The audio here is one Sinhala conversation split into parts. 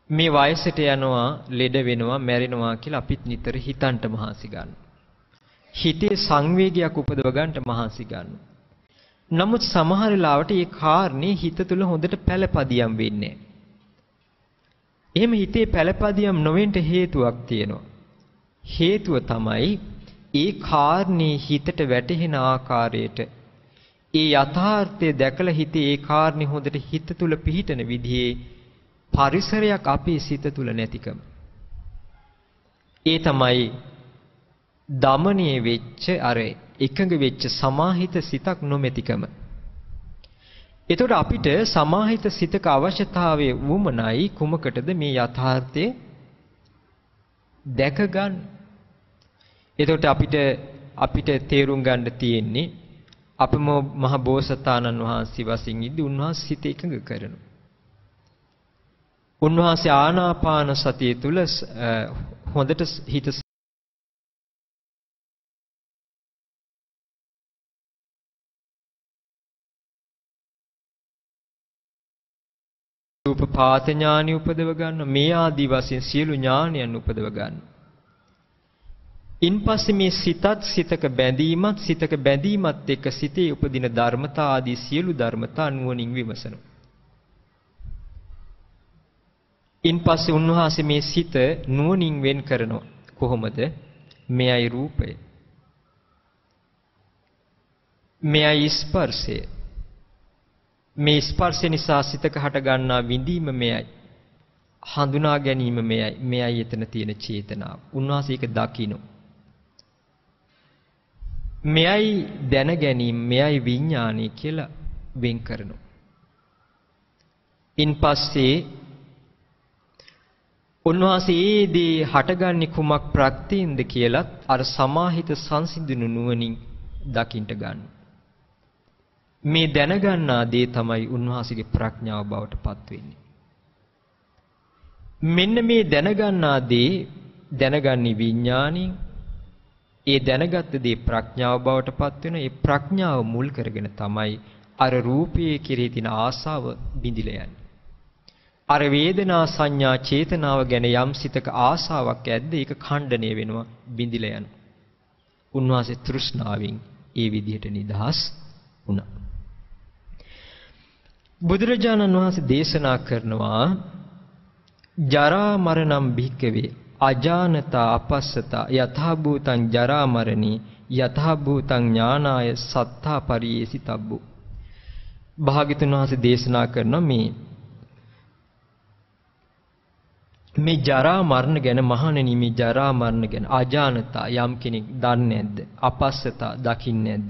මේ වයසට යනවා, ලෙඩ වෙනවා, මැරෙනවා කියලා අපිත් නිතර හිතන්ට මහන්සි ගන්නවා. හිතේ සංවේගයක් උපදව ගන්නට මහන්සි ගන්නවා. නමුත් සමහර ලාවට මේ කාරණේ හිත තුළ හොඳට පළපදියම් වෙන්නේ නැහැ. එහෙම හිතේ පළපදියම් නොවෙන්න හේතුවක් තියෙනවා. හේතුව තමයි ඒ කාරණේ හිතට වැටහෙන ආකාරයට ඒ යථාර්ථය දැකලා හිතේ ඒ කාරණේ හොඳට හිත තුළ පිහිටන විදිහේ පරිසරයක් අපේ සිත තුළ නැතිකම. ඒ තමයි දමණයේ වෙච්ච අර එකඟ වෙච්ච සමාහිත සිතක් නොමැතිකම. එතකොට අපිට සමාහිත සිතක අවශ්‍යතාවයේ වුමනයි කුමකටද මේ යථාර්ථය දැක ගන්න. එතකොට අපිට තේරුම් ගන්න තියෙන්නේ අපම මහ බෝසතාණන් වහන්සේ වශයෙන් ඉදි උන්වහන්සේ සිත එකඟ කරනවා. උන්වහන්සේ ආනාපාන සතිය තුල හොඳට හිත රූපපාත ඥානෙ උපදව ගන්න මේ ආදි වශයෙන් සියලු ඥානයන් උපදව ගන්න. ඉන්පස්සේ මේ සිතක බැඳීමත් එක්ක සිතේ උපදින ධර්මතා ආදී සියලු ධර්මතා නුවණින් විමසනවා. ඉන්පස්සේ උන්වහන්සේ මේ සිත නුවණින් වෙන් කරනවා. කොහොමද? මෙයයි රූපය. මෙයයි ස්පර්ශය. මේ ස්පර්ශ නිසා සිතක හට ගන්නා විඳීම මෙයයි. හඳුනා ගැනීම මෙයයි. මෙයයි එතන තියෙන චේතනාව. උන්වහන්සේ ඒක දකිනවා. මෙයයි දැන ගැනීම, මෙයයි විඥානය කියලා වෙන් කරනවා. ඉන්පස්සේ උන්වහන්සේ ඒදී හටගන්නේ කුමක් ප්‍රත්‍යින්ද කියලත් අර සමාහිත සංසිඳුණු නුවණින් දකින්න ගන්නවා. මේ දැනගන්නා දේ තමයි උන්වහන්සේගේ ප්‍රඥාව බවට පත් වෙන්නේ. මෙන්න මේ දැනගන්නා දේ දැනගන්නේ විඥාණයෙන්. ඒ දැනගත් දේ ප්‍රඥාව බවට පත් වෙන. ඒ ප්‍රඥාව මුල් කරගෙන තමයි අර රූපයේ කෙරෙහි තියෙන ආසාව බිඳිලා යන්නේ. අර වේදනා සංඥා චේතනාව ගැන යම් සිතක ආසාවක් ඇද්ද ඒක ඛණ්ඩණය වෙනවා, බිඳිලා යනවා. උන්වහන්සේ තෘෂ්ණාවෙන් ඒ විදිහට නිදහස් වුණා. බුදුරජාණන් වහන්සේ දේශනා කරනවා ජරා මරණම් භික්කවේ අජානතා අපස්සතා යථා භූතං ජරා මරණී යථා භූතං ඥානාය සත්තා පරියේසිතබ්බු. භාග්‍යතුන් වහන්සේ දේශනා කරන මේ ජරා මරණ ගැන මහණෙනි, මේ ජරා මරණ ගැන අජානතා යම් කෙනෙක් දන්නේ නැද්ද? අපස්සතා දකින්නේ නැද්ද?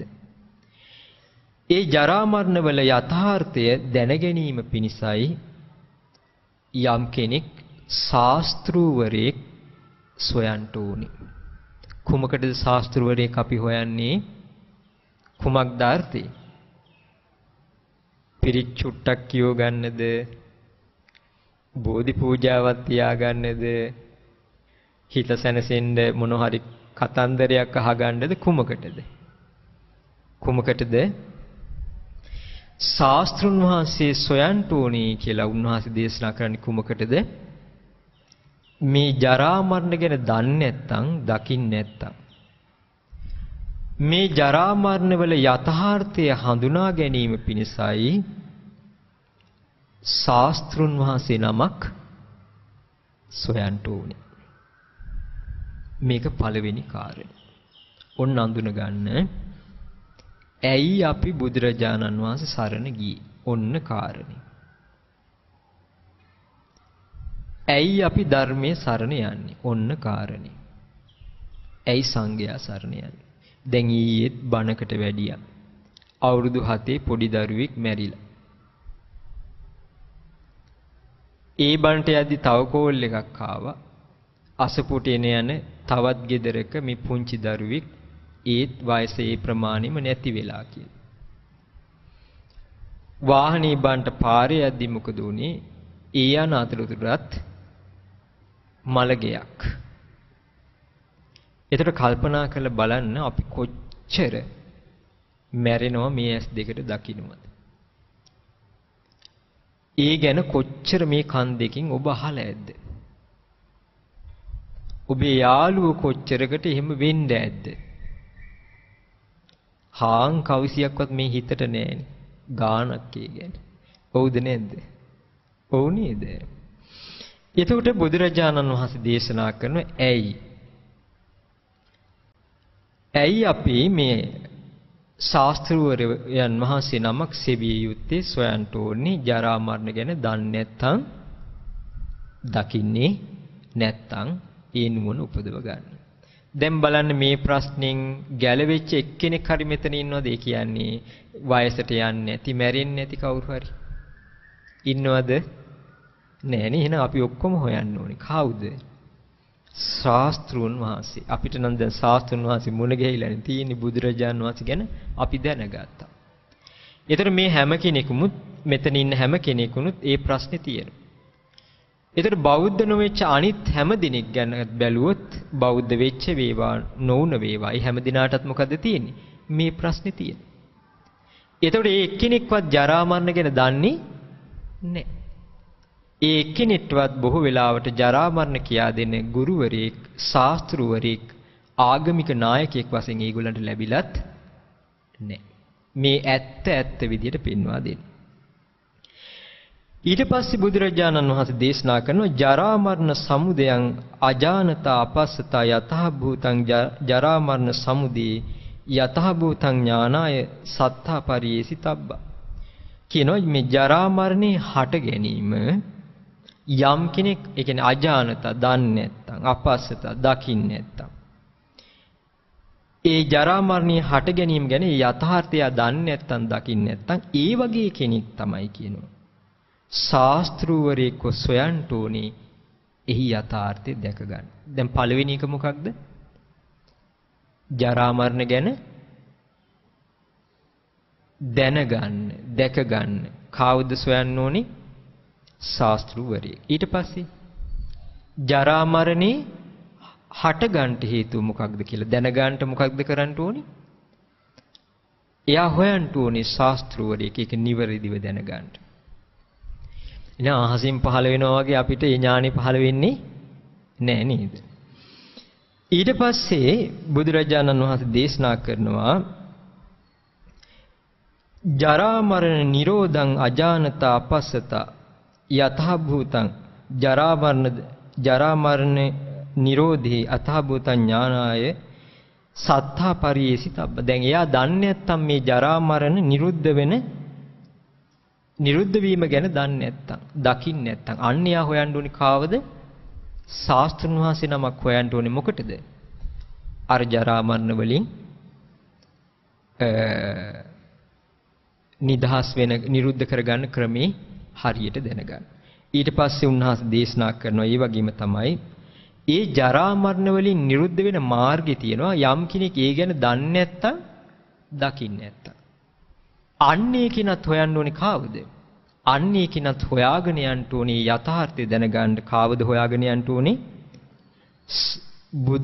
ඒ ජරා මරණ වල යථාර්ථය දැන ගැනීම පිණිසයි යම් කෙනෙක් ශාස්ත්‍රූවරයෙක් සොයන්න ඕනේ. කුමකටද ශාස්ත්‍රූවරයෙක් අපි හොයන්නේ? කුමක්ද අර්ථය? පිරිත් චුට්ටක් කියව ගන්නද? බෝධි පූජාවක් තියාගන්නද? හිත සැනසෙන්න මොන හරි කතන්දරයක් අහගන්නද? කුමකටද? ශාස්ත්‍රුන් වහන්සේ සොයන්න ඕනේ කියලා උන්වහන්සේ දේශනා කරන්නේ කුමකටද? මේ ජරා මරණ ගැන දන්නේ නැත්නම්, දකින්නේ නැත්නම්, මේ ජරා මරණ වල යථාර්ථය හඳුනා ගැනීම පිණිසයි ශාස්ත්‍රුන් වහන්සේ නමක් සොයන්න ඕනේ. මේක පළවෙනි කාර්යය. ඔන්න අඳුන ගන්න. ඇයි අපි බුදුරජාණන් වහන්සේ සරණ ගියේ? ඔන්න කාරණේ. ඇයි අපි ධර්මයේ සරණ යන්නේ? ඔන්න කාරණේ. ඇයි සංඝයා සරණ යන්නේ? දැන් ඊයේත් බණකට වැඩියා. අවුරුදු 7 පොඩි දරුවෙක් මැරිලා. ඒ බණට යද්දි තව කෝල් එකක් ආවා. අසපුටේන යන තවත් ගෙදරක මේ පුංචි දරුවෙක් ඒත් වයස ඒ ප්‍රමාණෙම නැති වෙලා කියලා. වාහනේ බන්ට පාරේ යද්දි මොකද උනේ? ඒ යන අතරතුරත් මලගයක්. ඒතර කල්පනා කරලා බලන්න අපි කොච්චර මැරෙනවා මේ ඇස් දෙකට දකින්නවද? ඒ ගැන කොච්චර මේ කන් දෙකින් ඔබ අහලා ඇද්ද? ඔබේ යාළුවෝ කොච්චරකට එහෙම වෙන්න ඇද්ද? හාන් කවිසියක්වත් මේ හිතට නැහැනේ. ගානක් ඒ කියන්නේ. ඔව්ද නැද්ද? ඔව් නේද? එතකොට බුදුරජාණන් වහන්සේ දේශනා කරන ඇයි අපි මේ ශාස්ත්‍රවරයන් වහන්සේ නමක් සෙවිය යුත්තේ සොයන්ට ඕනේ ජරා මරණ ගැන දන්නේ නැත්නම් දකින්නේ නැත්නම් ඒ නුවණ උපදව ගන්න. දැන් බලන්න මේ ප්‍රශ්نين ගැලවෙච්ච එක්කෙනෙක් හරි මෙතන ඉන්නවද? ඒ කියන්නේ වයසට යන්නේ නැති, මැරෙන්නේ නැති කවුරු හරි ඉන්නවද? නෑනේ. එහෙනම් අපි ඔක්කොම හොයන්න ඕනේ. කවුද? ශාස්ත්‍රුන් වහන්සේ. අපිට නම් දැන් ශාස්ත්‍රුන් වහන්සේ මුණ ගැහිලානේ තියෙන්නේ. බුදුරජාණන් වහන්සේ ගැන අපි දැනගත්තා. ඒතර මේ හැම කෙනෙකුමුත් මෙතන ඉන්න හැම කෙනෙකුනුත් ඒ ප්‍රශ්නේ තියෙනවා. ඒතර බෞද්ධ නොවෙච්ච අනිත් හැම දිනෙක ගැන බැලුවොත් බෞද්ධ වෙච්ච වේවා නොවුන වේවා ඒ හැම දිනාටත් මොකද තියෙන්නේ? මේ ප්‍රශ්නේ තියෙන්නේ. ඒතකොට ඒ එක්කෙනෙක්වත් ජරා මරණ ගැන දන්නේ නැහැ. ඒ එක්කෙනෙක්වත් බොහෝ වෙලාවට ජරා මරණ කියා දෙන ගුරුවරයෙක්, ශාස්ත්‍රවරයෙක්, ආගමික නායකයෙක් වශයෙන් ඒගොල්ලන්ට ලැබිලත් නැහැ. මේ ඇත්ත විදියට පෙන්වා දෙන්න. ඊට පස්සේ බුදුරජාණන් වහන්සේ දේශනා කරනවා ජරා මරණ සමුදයං අජානතා අපස්සතා යතහ භූතං ජරා මරණ සමුදේ යතහ භූතං ඥානාය සත්තා පරියේසිතබ්බා කියනවා මේ ජරා මරණේ හට ගැනීම යම් කෙනෙක් ඒ කියන්නේ අජානතා දන්නේ නැත්නම් අපස්සතා දකින්නේ නැත්නම් ඒ ජරා මරණේ හට ගැනීම ගැන යථාර්ථය දන්නේ නැත්නම් දකින්නේ නැත්නම් ඒ වගේ කෙනෙක් තමයි කියනවා ශාස්ත්‍රූවරයෙක්ව සොයන්න ඕනේ එහි යථාර්ථය දැක ගන්න. දැන් පළවෙනි එක මොකක්ද? ජරා මරණ ගැන දැනගන්න, දැක ගන්න. කවුද සොයන්න ඕනේ? ශාස්ත්‍රූවරයෙක්. ඊට පස්සේ ජරා මරණේ හට ගන්නට හේතුව මොකක්ද කියලා දැනගන්න මොකක්ද කරන්න ඕනේ? එයා හොයන්න ඕනේ ශාස්ත්‍රූවරයෙක්. ඒක නිවැරදිව දැනගන්න. ඉතින් අහසින් පහළ වෙනවා වගේ අපිට ඒ ඥානෙ පහළ වෙන්නේ නැහැ නේද? ඊට පස්සේ බුදුරජාණන් වහන්සේ දේශනා කරනවා ජරා මරණ නිරෝධං අජානතා අපස්සතා යතහ භූතං ජරා මරණ නිරෝධේ අතහ භූතං ඥානාය සත්තා පරියේසිතබ්බ. දැන් එයා දන්නේ නැත්තම් මේ ජරා මරණ නිරුද්ධ වීම ගැන දන්නේ නැත්තම්, දකින්නේ නැත්තම් අන්න එයා හොයන්න ඕනේ කාවද? ශාස්ත්‍රඥ වහන්සේ නමක් හොයන්න ඕනේ මොකටද? අර ජරා මරණ වලින් නිදහස් වෙන නිරුද්ධ කරගන්න ක්‍රමේ හරියට දැනගන්න. ඊට පස්සේ උන්වහන්සේ දේශනා කරනවා ඒ වගේම තමයි ඒ ජරා මරණ වලින් නිරුද්ධ වෙන මාර්ගය තියෙනවා යම් කෙනෙක් ඒ ගැන දන්නේ නැත්තම් දකින්නේ නැත්තම්. අන්නේ කිනත් හොයන්න ඕනේ කාවද? අන්නේ කිනත් හොයාගෙන යන්න ඕනේ යථාර්ථය දැනගන්න කාවද හොයාගෙන යන්න ඕනේ?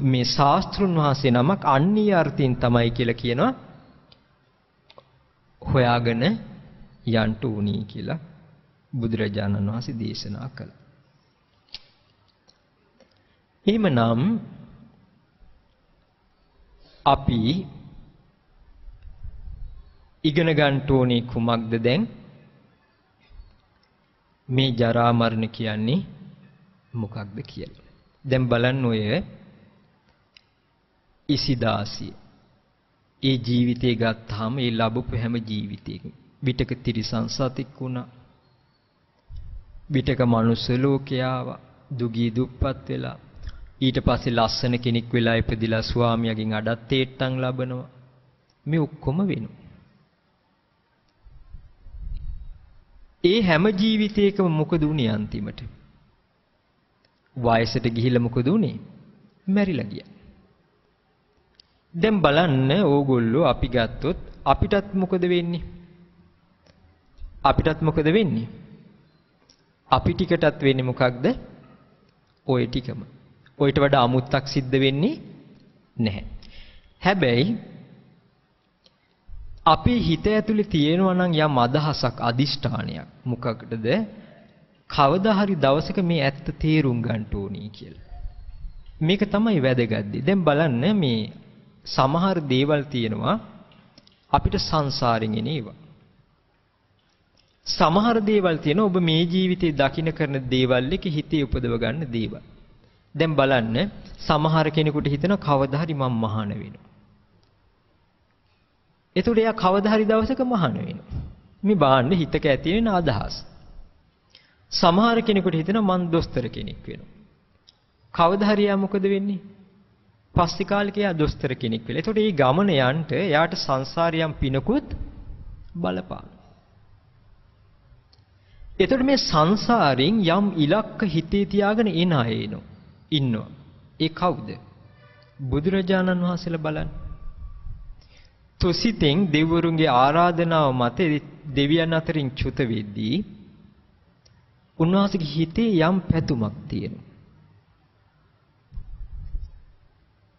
මේ ශාස්ත්‍රුන් වහන්සේ නමක් අන්නේ අර්ථයෙන් තමයි කියලා කියනවා හොයාගෙන යන්න ඕනේ කියලා බුදුරජාණන් වහන්සේ දේශනා කළා. එහෙමනම් අපි ඉගෙන ගන්න ඕනේ කුමක්ද දැන්? මේ ජරා මරණ කියන්නේ මොකක්ද කියලා. දැන් බලන්න ඔය ඉසිදාසිය. ඒ ජීවිතේ ගත්තාම ඒ ලැබපු හැම ජීවිතයකම විතක තිරිසන් සතෙක් වුණා. විතක මනුස්ස ලෝකේ ආවා. දුගී දුප්පත් වෙලා. ඊට පස්සේ ලස්සන කෙනෙක් වෙලා ඉපදිලා ස්වාමියාගෙන් අඩත් තේට්ටම් ලබනවා. මේ ඔක්කොම වෙනවා. ඒ හැම ජීවිතයකම මොකද උනේ අන්තිමට? වයසට ගිහිල්ලා මොකද උනේ? මැරිලා ගියා. දැන් බලන්න ඕගොල්ලෝ අපි ගත්තොත් අපිටත් මොකද වෙන්නේ? අපිටත් මොකද වෙන්නේ? අපි ටිකටත් වෙන්නේ මොකක්ද? ওই ටිකම. ඔයිට වඩා අමුත්තක් සිද්ධ වෙන්නේ නැහැ. හැබැයි අපේ හිත ඇතුලේ තියෙනවා නම් යම් අදහසක් අදිෂ්ඨානයක් මොකකටද කවදා හරි දවසක මේ ඇත්ත තේරුම් ගන්න ඕනේ කියලා. මේක තමයි වැදගත් දේ. දැන් බලන්න මේ සමහර දේවල් තියෙනවා අපිට සංසාරෙන් එන ඒවා. සමහර දේවල් තියෙනවා ඔබ මේ ජීවිතේ දකින්න කරන දේවල් එක හිතේ උපදව ගන්න දේවල්. දැන් බලන්න සමහර කෙනෙකුට හිතෙනවා කවදා හරි මම මහාන වෙනවා. එතකොට එයා කවදා හරි දවසක මහාන වෙනවා. මේ බාන්න හිතක ඇති වෙන අදහස්. සමහර කෙනෙකුට හිතෙනවා මං දොස්තර කෙනෙක් වෙනවා. කවදා හරි එයා මොකද වෙන්නේ? පස්සේ කාලෙක එයා දොස්තර කෙනෙක් වෙලා. එතකොට මේ ගමන යන්න එයාට සංසාරියම් පිනකුත් බලපාන. එතකොට මේ සංසාරෙන් යම් ඉලක්ක හිතේ තියාගෙන එන අය ඉන්නවා. ඒ කවුද? බුදුරජාණන් වහන්සේලා බලන්න. තුසිතෙන් දෙවිවරුන්ගේ ආරාධනාව මත දෙවියන් අතරින් චුත වෙද්දී උන්වහන්සේගේ හිතේ යම් පැතුමක් තියෙනවා.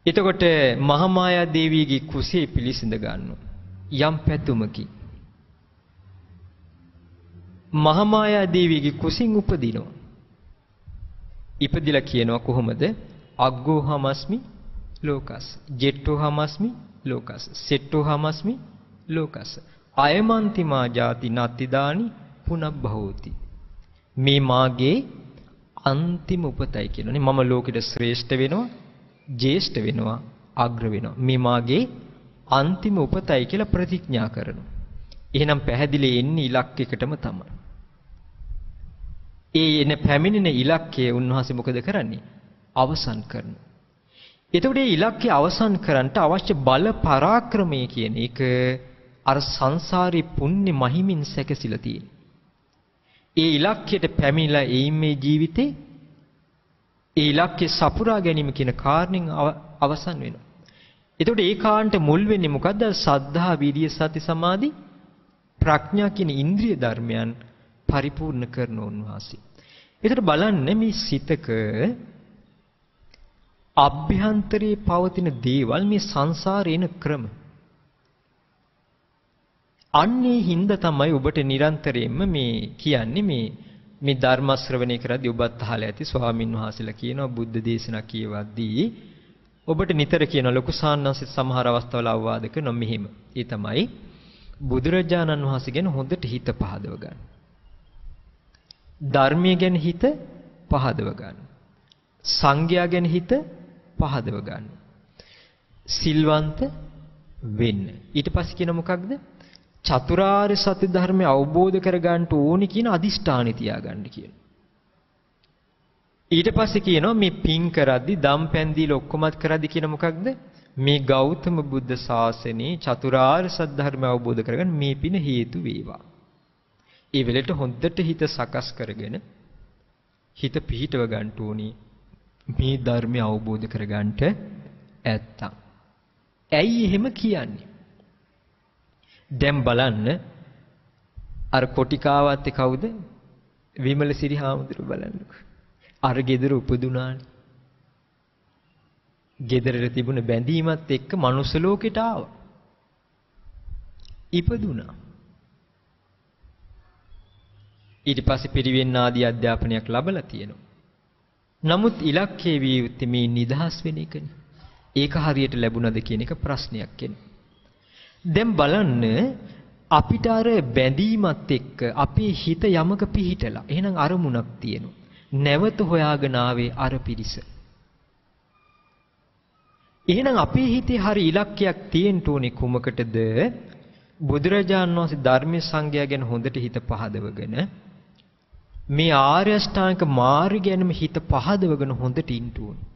එතකොට මහාමායා දේවියගේ කුසේ පිළිසිඳ ගන්නවා යම් පැතුමකින්. මහාමායා දේවියගේ කුසින් උපදිනවා. ඉපදිලා කියනවා කොහොමද? අග්ගෝ හමස්මි ලෝකස්, ජෙට්ටෝ හමස්මි ලෝකස්, සෙට්ටෝ හමස්මි ලෝකස්, අයමන්තිමා ජාති නත්තිදානි පුනබ්බහෝති. මේ මාගේ අන්තිම උපතයි කියනනේ. මම ලෝකෙට ශ්‍රේෂ්ඨ වෙනවා, ජේෂ්ඨ වෙනවා, අග්‍ර වෙනවා. මේ මාගේ අන්තිම උපතයි කියලා ප්‍රතිඥා කරනවා. එහෙනම් පැහැදිලි එන්නේ ඉලක්කයකටම තමයි. ඒ එන පැමිණෙන ඉලක්කය උන්වහන්සේ මොකද කරන්නේ? අවසන් කරනවා. එතකොට මේ ඉලක්කය අවසන් කරන්නට අවශ්‍ය බල පරාක්‍රමය කියන එක අර සංසාරේ පුණ්‍ය මහිමින් සැකසিলা තියෙනවා. ඒ ඉලක්කයට පැමිණලා එයින් මේ ජීවිතේ ඒ ඉලක්කය සපුරා ගැනීම කියන කාරණෙන් අවසන් වෙනවා. එතකොට ඒ කාන්ට මුල් වෙන්නේ මොකද්ද? සද්ධා, විරිය, සති, සමාධි, ප්‍රඥා කියන ඉන්ද්‍රිය ධර්මයන් පරිපූර්ණ කරන උන්වහන්සේ. එතකොට බලන්න මේ සිතක අභ්‍යන්තරයේ පවතින දේවල් මේ සංසාරේන ක්‍රම. අන්නේ හින්දා තමයි ඔබට නිරන්තරයෙන්ම මේ කියන්නේ මේ ධර්ම ශ්‍රවණය කරද්දී ඔබත් අහලා ඇති ස්වාමින් වහන්සේලා කියනවා බුද්ධ දේශනා කියවද්දී ඔබට නිතර කියන ලොකු සාන්නන්සේ සමහර අවස්ථාවල අවවාද කරනවා මෙහිම. ඒ තමයි බුදුරජාණන් වහන්සේ ගැන හොඳට හිත පහදව ගන්න. ධර්මයේ ගැන හිත පහදව ගන්න. සංඝයා ගැන හිත පහදව ගන්න. සිල්වන්ත වෙන්න. ඊට පස්සේ කියන මොකක්ද? චතුරාර්ය සත්‍ය ධර්මය අවබෝධ කරගන්න ඕනි කියන අදිෂ්ඨානෙ තියාගන්න කියන. ඊට පස්සේ කියනවා මේ පින් කරද්දී දම් පැන් දීලා ඔක්කොමත් කරද්දී කියන මොකක්ද? මේ ගෞතම බුද්ධ ශාසනයේ චතුරාර්ය සත්‍ය ධර්මය අවබෝධ කරගන්න මේ පින හේතු වේවා. ඒ වෙලෙට හොඳට හිත සකස් කරගෙන හිත පිහිටව ගන්න ඕනි මේ ධර්මය අවබෝධ කරගන්නට ඇත්තම්. ඇයි එහෙම කියන්නේ? දැන් බලන්න අර කොටිකාවත් කවුද? විමලසිරි හාමුදුරුවෝ බලන්නකෝ. අර ගෙදර උපදුනානේ. ගෙදරට තිබුණ බැඳීමත් එක්ක මනුස්ස ලෝකෙට ආවා. ඉපදුනා. ඊට පස්සේ පිරිවෙන් ආදී අධ්‍යාපනයක් ලැබලා තියෙනවා. නමුත් ඉලක්කයේ විය යුත්තේ මේ නිදහස් වෙන එකනේ. ඒක හරියට ලැබුණද කියන එක ප්‍රශ්නයක් එන්නේ. දැන් බලන්න අපිට අර බැඳීමත් එක්ක අපේ හිත යමක පිහිටලා එහෙනම් අරමුණක් තියෙනවා. නැවත හොයාගෙන ආවේ අර පිරිස. එහෙනම් අපේ හිතේ හරි ඉලක්කයක් තියෙන්න ඕනේ කුමකටද? බුදුරජාණන් වහන්සේ ධර්මයේ සංගය ගැන හොඳට හිත පහදවගෙන මේ ආර්ය අෂ්ටාංග මාර්ගය ගැනම හිත පහදවගෙන හොඳට ඉන්න ඕනේ.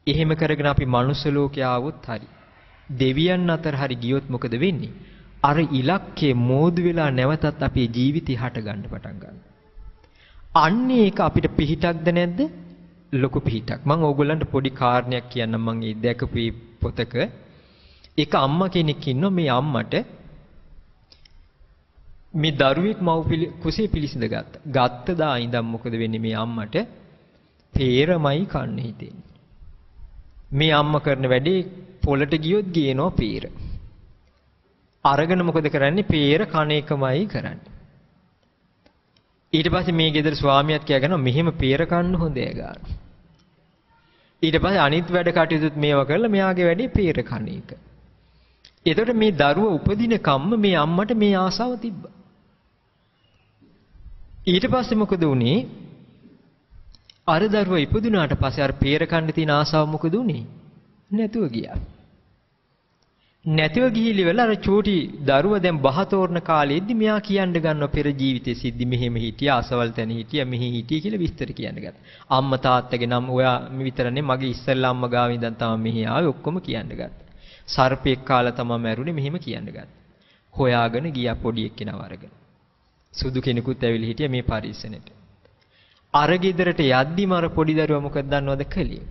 එහෙම කරගෙන අපි මනුස්ස ලෝකේ ආවොත් හරි දෙවියන් අතර හරි ගියොත් මොකද වෙන්නේ? අර ඉලක්කේ මෝදු වෙලා නැවතත් අපේ ජීවිතේ හට ගන්න පටන් ගන්නවා. අන්නේ ඒක අපිට පිහිටක්ද නැද්ද? ලොකු පිහිටක්. මම ඕගොල්ලන්ට පොඩි කාරණයක් කියන්නම්. මම ඒ දැකපු පොතක එක අම්මා කෙනෙක් ඉන්නවා. මේ අම්මට මේ දරුවෙක් මව් කුසේ පිළිසිඳ ගත්තා. ගත්ත දා ඉඳන් මොකද වෙන්නේ මේ අම්මට? peeramai කන්න හිතෙන්නේ. මේ අම්මා කරන වැඩේ පොළට ගියොත් ගේනවා peer. අරගෙන මොකද කරන්නේ? peer කණ එකමයි කරන්නේ. ඊට පස්සේ මේ ගෙදර ස්වාමියාත් කියනවා මෙහෙම peer කන්න හොඳේ ගන්න. ඊට පස්සේ අනිත් වැඩ කටයුතුත් මේවා කරලා මෙයාගේ වැඩේ peer කණ එක. එතකොට මේ දරුවා උපදින කම්ම මේ අම්මට මේ ආසාව තිබ්බා. ඊට පස්සේ මොකද වුනේ? අර දරුවා ඉපදුනාට පස්සේ අර peer කන්න තියෙන ආසාව මොකද වුනේ? නැතුව ගියා. නැතිව ගිහිලිවල අර චූටි දරුවා දැන් බහ තෝරන කාලෙද්දි මෙයා කියන්න ගන්නවා පෙර ජීවිතයේ සිද්ධි මෙහෙම හිටියා අසවල් තැන හිටියා මෙහි හිටියා කියලා විස්තර කියන්න ගත්තා. අම්මා තාත්තගේ නම් ඔයා විතරනේ මගේ ඉස්සෙල්ලා අම්මා ගාව ඉඳන් තමයි මෙහි ආවේ ඔක්කොම කියන්න ගත්තා. සර්පෙක් කාලා තමයි මැරුණේ මෙහෙම කියන්න ගත්තා. හොයාගෙන ගියා පොඩි එක්කෙනාව අරගෙන. සුදු කෙනෙකුත් ඇවිල්ලා හිටියා මේ පරිස්සනෙට. අර ගෙදරට යද්දිම අර පොඩි දරුවා මොකද දන්නවද කළේ?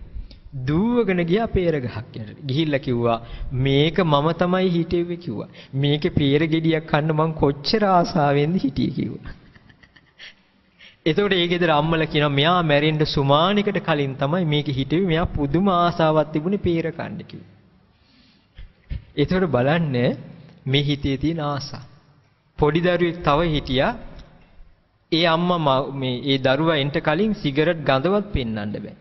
දුවගෙන ගියා peer ගහක් යට. ගිහිල්ලා කිව්වා මේක මම තමයි හිටියේ කිව්වා. මේකේ peer ගෙඩියක් කන්න මං කොච්චර ආසාවෙන්ද හිටියේ කිව්වා. එතකොට ඒ ගෙදර අම්මලා කියනවා මෙයා මැරෙන්න සුමානිකට කලින් තමයි මේක හිටියේ. මෙයා පුදුම ආසාවක් තිබුණේ peer කන්න කිව්වා. එතකොට බලන්න මේ හිතේ තියෙන ආසාව. පොඩි දරුවෙක් තව හිටියා. ඒ අම්මා මේ ඒ දරුවා එන්ට කලින් සිගරට් ගඳවත් පෙන්වන්න බෑ.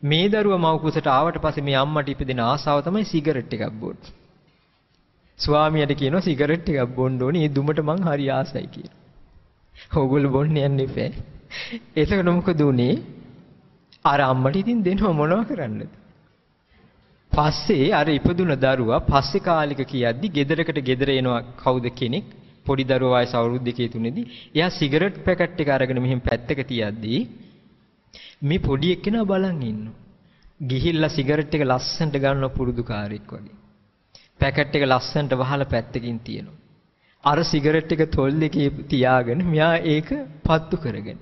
මේ දරුවා මව කුසට ආවට පස්සේ මේ අම්මට ඉපදෙන ආසාව තමයි සිගරට් එකක් බොන්න. ස්වාමියාට කියනවා සිගරට් එකක් බොන්න ඕනේ. ඒ දුමට මං හරි ආසයි කියලා. ඕගොල්ලෝ බොන්න යන්න එපා. එතකොට මොකද උනේ? අර අම්මට ඉතින් දෙනව මොනව කරන්නද? පස්සේ අර ඉපදුන දරුවා පස්සේ කාලෙක කියද්දි ගෙදර එනවා කවුද කෙනෙක් පොඩි දරුවා වයස අවුරුදු 2-3දී එයා සිගරට් පැකට් එක අරගෙන මෙහෙම පැත්තක තියද්දී මේ පොඩි එක්කෙනා බලන් ඉන්නවා. ගිහිල්ලා සිගරට් එක ලස්සනට ගන්න පුරුදුකාරයෙක් වගේ. පැකට් එක ලස්සනට වහලා පැත්තකින් තියෙනවා. අර සිගරට් එක තොල් එකේ තියාගෙන මෙයා ඒක පත්තු කරගෙන.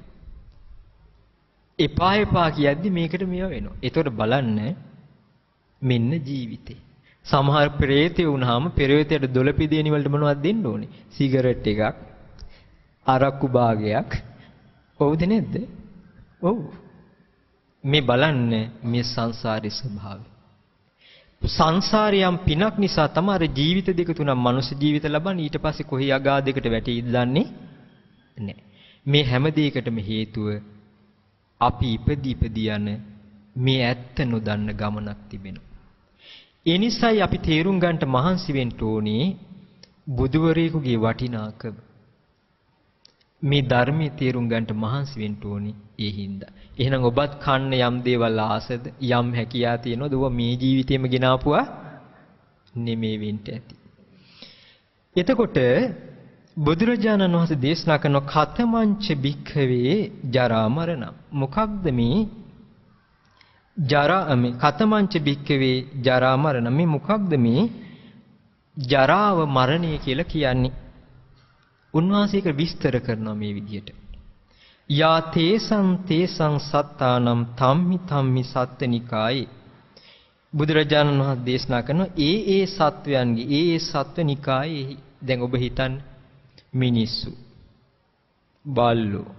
එපා කියද්දි මේකට මෙයා වෙනවා. ඒතකොට බලන්න මෙන්න ජීවිතේ. සමහර ප්‍රේතය වුණාම පෙරේතයට දොළපිදේනි වලට මොනවද දෙන්න ඕනේ? සිගරට් එකක්, අරක්කු භාගයක්. ඔව්ද නැද්ද? ඔව්. මේ බලන්න මේ සංසාරේ ස්වභාවය. සංසාරියම් පිනක් නිසා තමයි ජීවිත දෙක තුනක් මනුෂ්‍ය ජීවිත ලබන්නේ. ඊට පස්සේ කොහේ අගාධයකට වැටෙයිද දන්නේ නැහැ. මේ හැම දෙයකටම හේතුව අපි ඉපදී යන මේ ඇත්ත නොදන්න ගමනක් තිබෙනවා. ඒ නිසායි අපි තේරුම් ගන්නට මහන්සි වෙන්න ඕනේ බුදුවරයෙකුගේ වටිනාකම. මේ ධර්මයේ තේරුම් ගන්නට මහන්සි වෙන්න ඕනේ ඒ හින්දා. එහෙනම් ඔබත් කන්න යම් දේවල් ආසද යම් හැකියාව තියෙනවද? ඔබ මේ ජීවිතේම ගෙනාපුවා නෙමෙයි වෙන්න ඇති. එතකොට බුදුරජාණන් වහන්සේ දේශනා කරන කතමංච භික්ඛවේ ජරා මරණ. මොකක්ද මේ ජරා මේ කතමංච භික්ඛවේ ජරා මරණ? මේ මොකක්ද මේ ජරාව මරණය කියලා කියන්නේ? උන්වහන්සේ ඒක විස්තර කරනවා මේ විදිහට. යා තේසං සත්තානම් තම්මි සත්ත්වනිකායේ. බුදුරජාණන් වහන්සේ දේශනා කරනවා ඒ සත්වයන්ගේ ඒ සත්වනිකායේ. දැන් ඔබ හිතන්න මිනිස්සු බල්ලෝ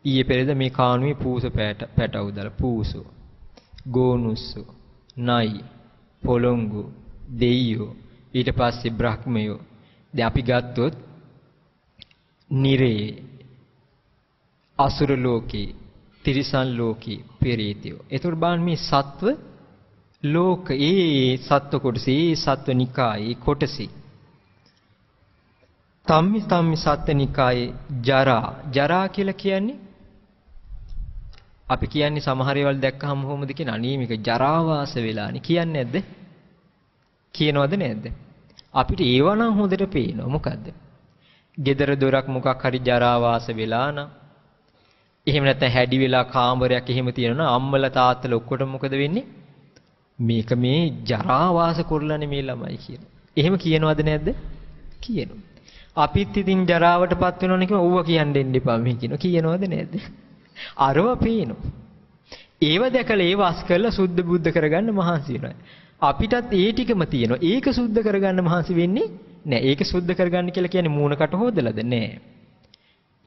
ඊයේ පෙරේද මේ කානුවේ පූස පැටවු දාලා පූසෝ ගෝනුස්සෝ නයි පොළොංගු දෙයියෝ ඊට පස්සේ බ්‍රහ්මයෝ. දැන් අපි ගත්තොත් නිරේ අසුර ලෝකේ තිරිසන් ලෝකේ පෙරේතයෝ. ඒතකොට බලන්න මේ සත්ව ලෝක ඒ සත්ව කොටසේ ඒ සත්ව නිකායේ කොටසේ තම්මි සත්ත්වනිකායේ ජරා කියලා කියන්නේ අපි කියන්නේ සමහර ඒවල් දැක්කහම කොහොමද කියන අනේ මේක ජරාවාස වෙලානේ කියන්නේ නැද්ද? කියනවද නැද්ද? අපිට ඒව නම් හොඳට පේනවා. මොකද්ද? gedara dorak මොකක් හරි ජරාවාස වෙලා නම් එහෙම නැත්නම් හැඩි වෙලා කාමරයක් එහෙම තියෙනවා අම්මලා තාත්තලා ඔක්කොටම මොකද වෙන්නේ? මේක මේ ජරාවාස කරලානේ මේ ළමයි කියන. එහෙම කියනවද නැද්ද? කියනවා. අපිත් ඉතින් ජරාවටපත් වෙනවනේ කිව්ව ඕවා කියන්න දෙන්න එපා මේ කියනවද නැද්ද? අරව පේනවා. ඒව දැකලා ඒව අස් කරලා සුද්ධ බුද්ධ කරගන්න මහන්සි වෙනවා. අපිටත් ඒ ටිකම තියෙනවා. ඒක සුද්ධ කරගන්න මහන්සි වෙන්නේ නැහැ. ඒක සුද්ධ කරගන්න කියලා කියන්නේ මූණකට හොදලාද? නැහැ.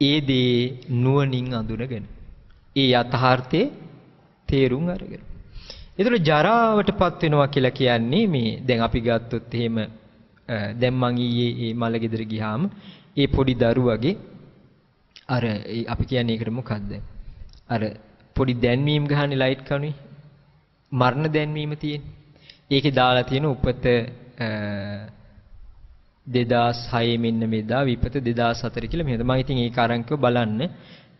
ඒ දේ නුවණින් අඳුනගෙන ඒ යථාර්ථයේ තේරුම් අරගෙන. ඒතර ජරාවටපත් වෙනවා කියලා කියන්නේ මේ දැන් අපි ගත්තොත් එහෙම දැන් මං ඊයේ මල ගෙදර ගියාම ඒ පොඩි දරුවගේ අර අපි කියන්නේ ඒකට මොකද්ද? අර පොඩි දැන්වීම් ගහන්නේ ලයිට් කණුයි. මරණ දැන්වීම තියෙන්නේ. ඒකේ දාලා තියෙන උපත 2006 මෙන්න මෙදා විපත 2004 කියලා මෙහෙම. මම ඉතින් ඒක අරන්කව බලන්න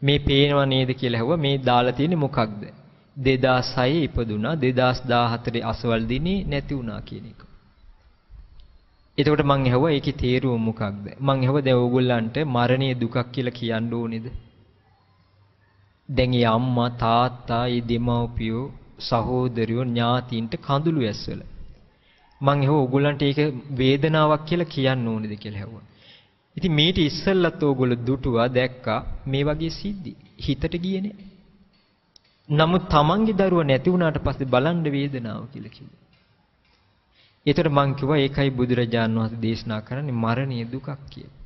මේ පේනවා නේද කියලා ඇහුවා. මේ දාලා තියෙන්නේ මොකක්ද? 2006 ඉපදුනා 2014 අසවල් දිනේ නැති වුණා කියන එක. එතකොට මං ඇහුවා ඒකේ තේරුම මොකක්ද? මං ඇහුවා දැන් ඕගොල්ලන්ට මරණීය දුකක් කියලා කියන්න ඕනේද? දැන් මේ අම්මා තාත්තා, මේ දෙමව්පියෝ, සහෝදරයෝ, ඥාතීන්ට කඳුළු ඇස්වල. මං ඇහුවා ඕගොල්ලන්ට ඒක වේදනාවක් කියලා කියන්න ඕනේද කියලා ඇහුවා. ඉතින් මේට ඉස්සෙල්ලත් ඕගොල්ලෝ දුටුවා දැක්කා මේ වගේ සිද්ධි. හිතට ගියේ නෑ. නමුත් තමන්ගේ දරුවා නැති වුණාට පස්සේ බලන්න වේදනාව කියලා කිව්වා. ඒතර මං කිව්වා ඒකයි බුදුරජාණන් වහන්සේ දේශනා කරන්නේ මරණීය දුකක් කියලා.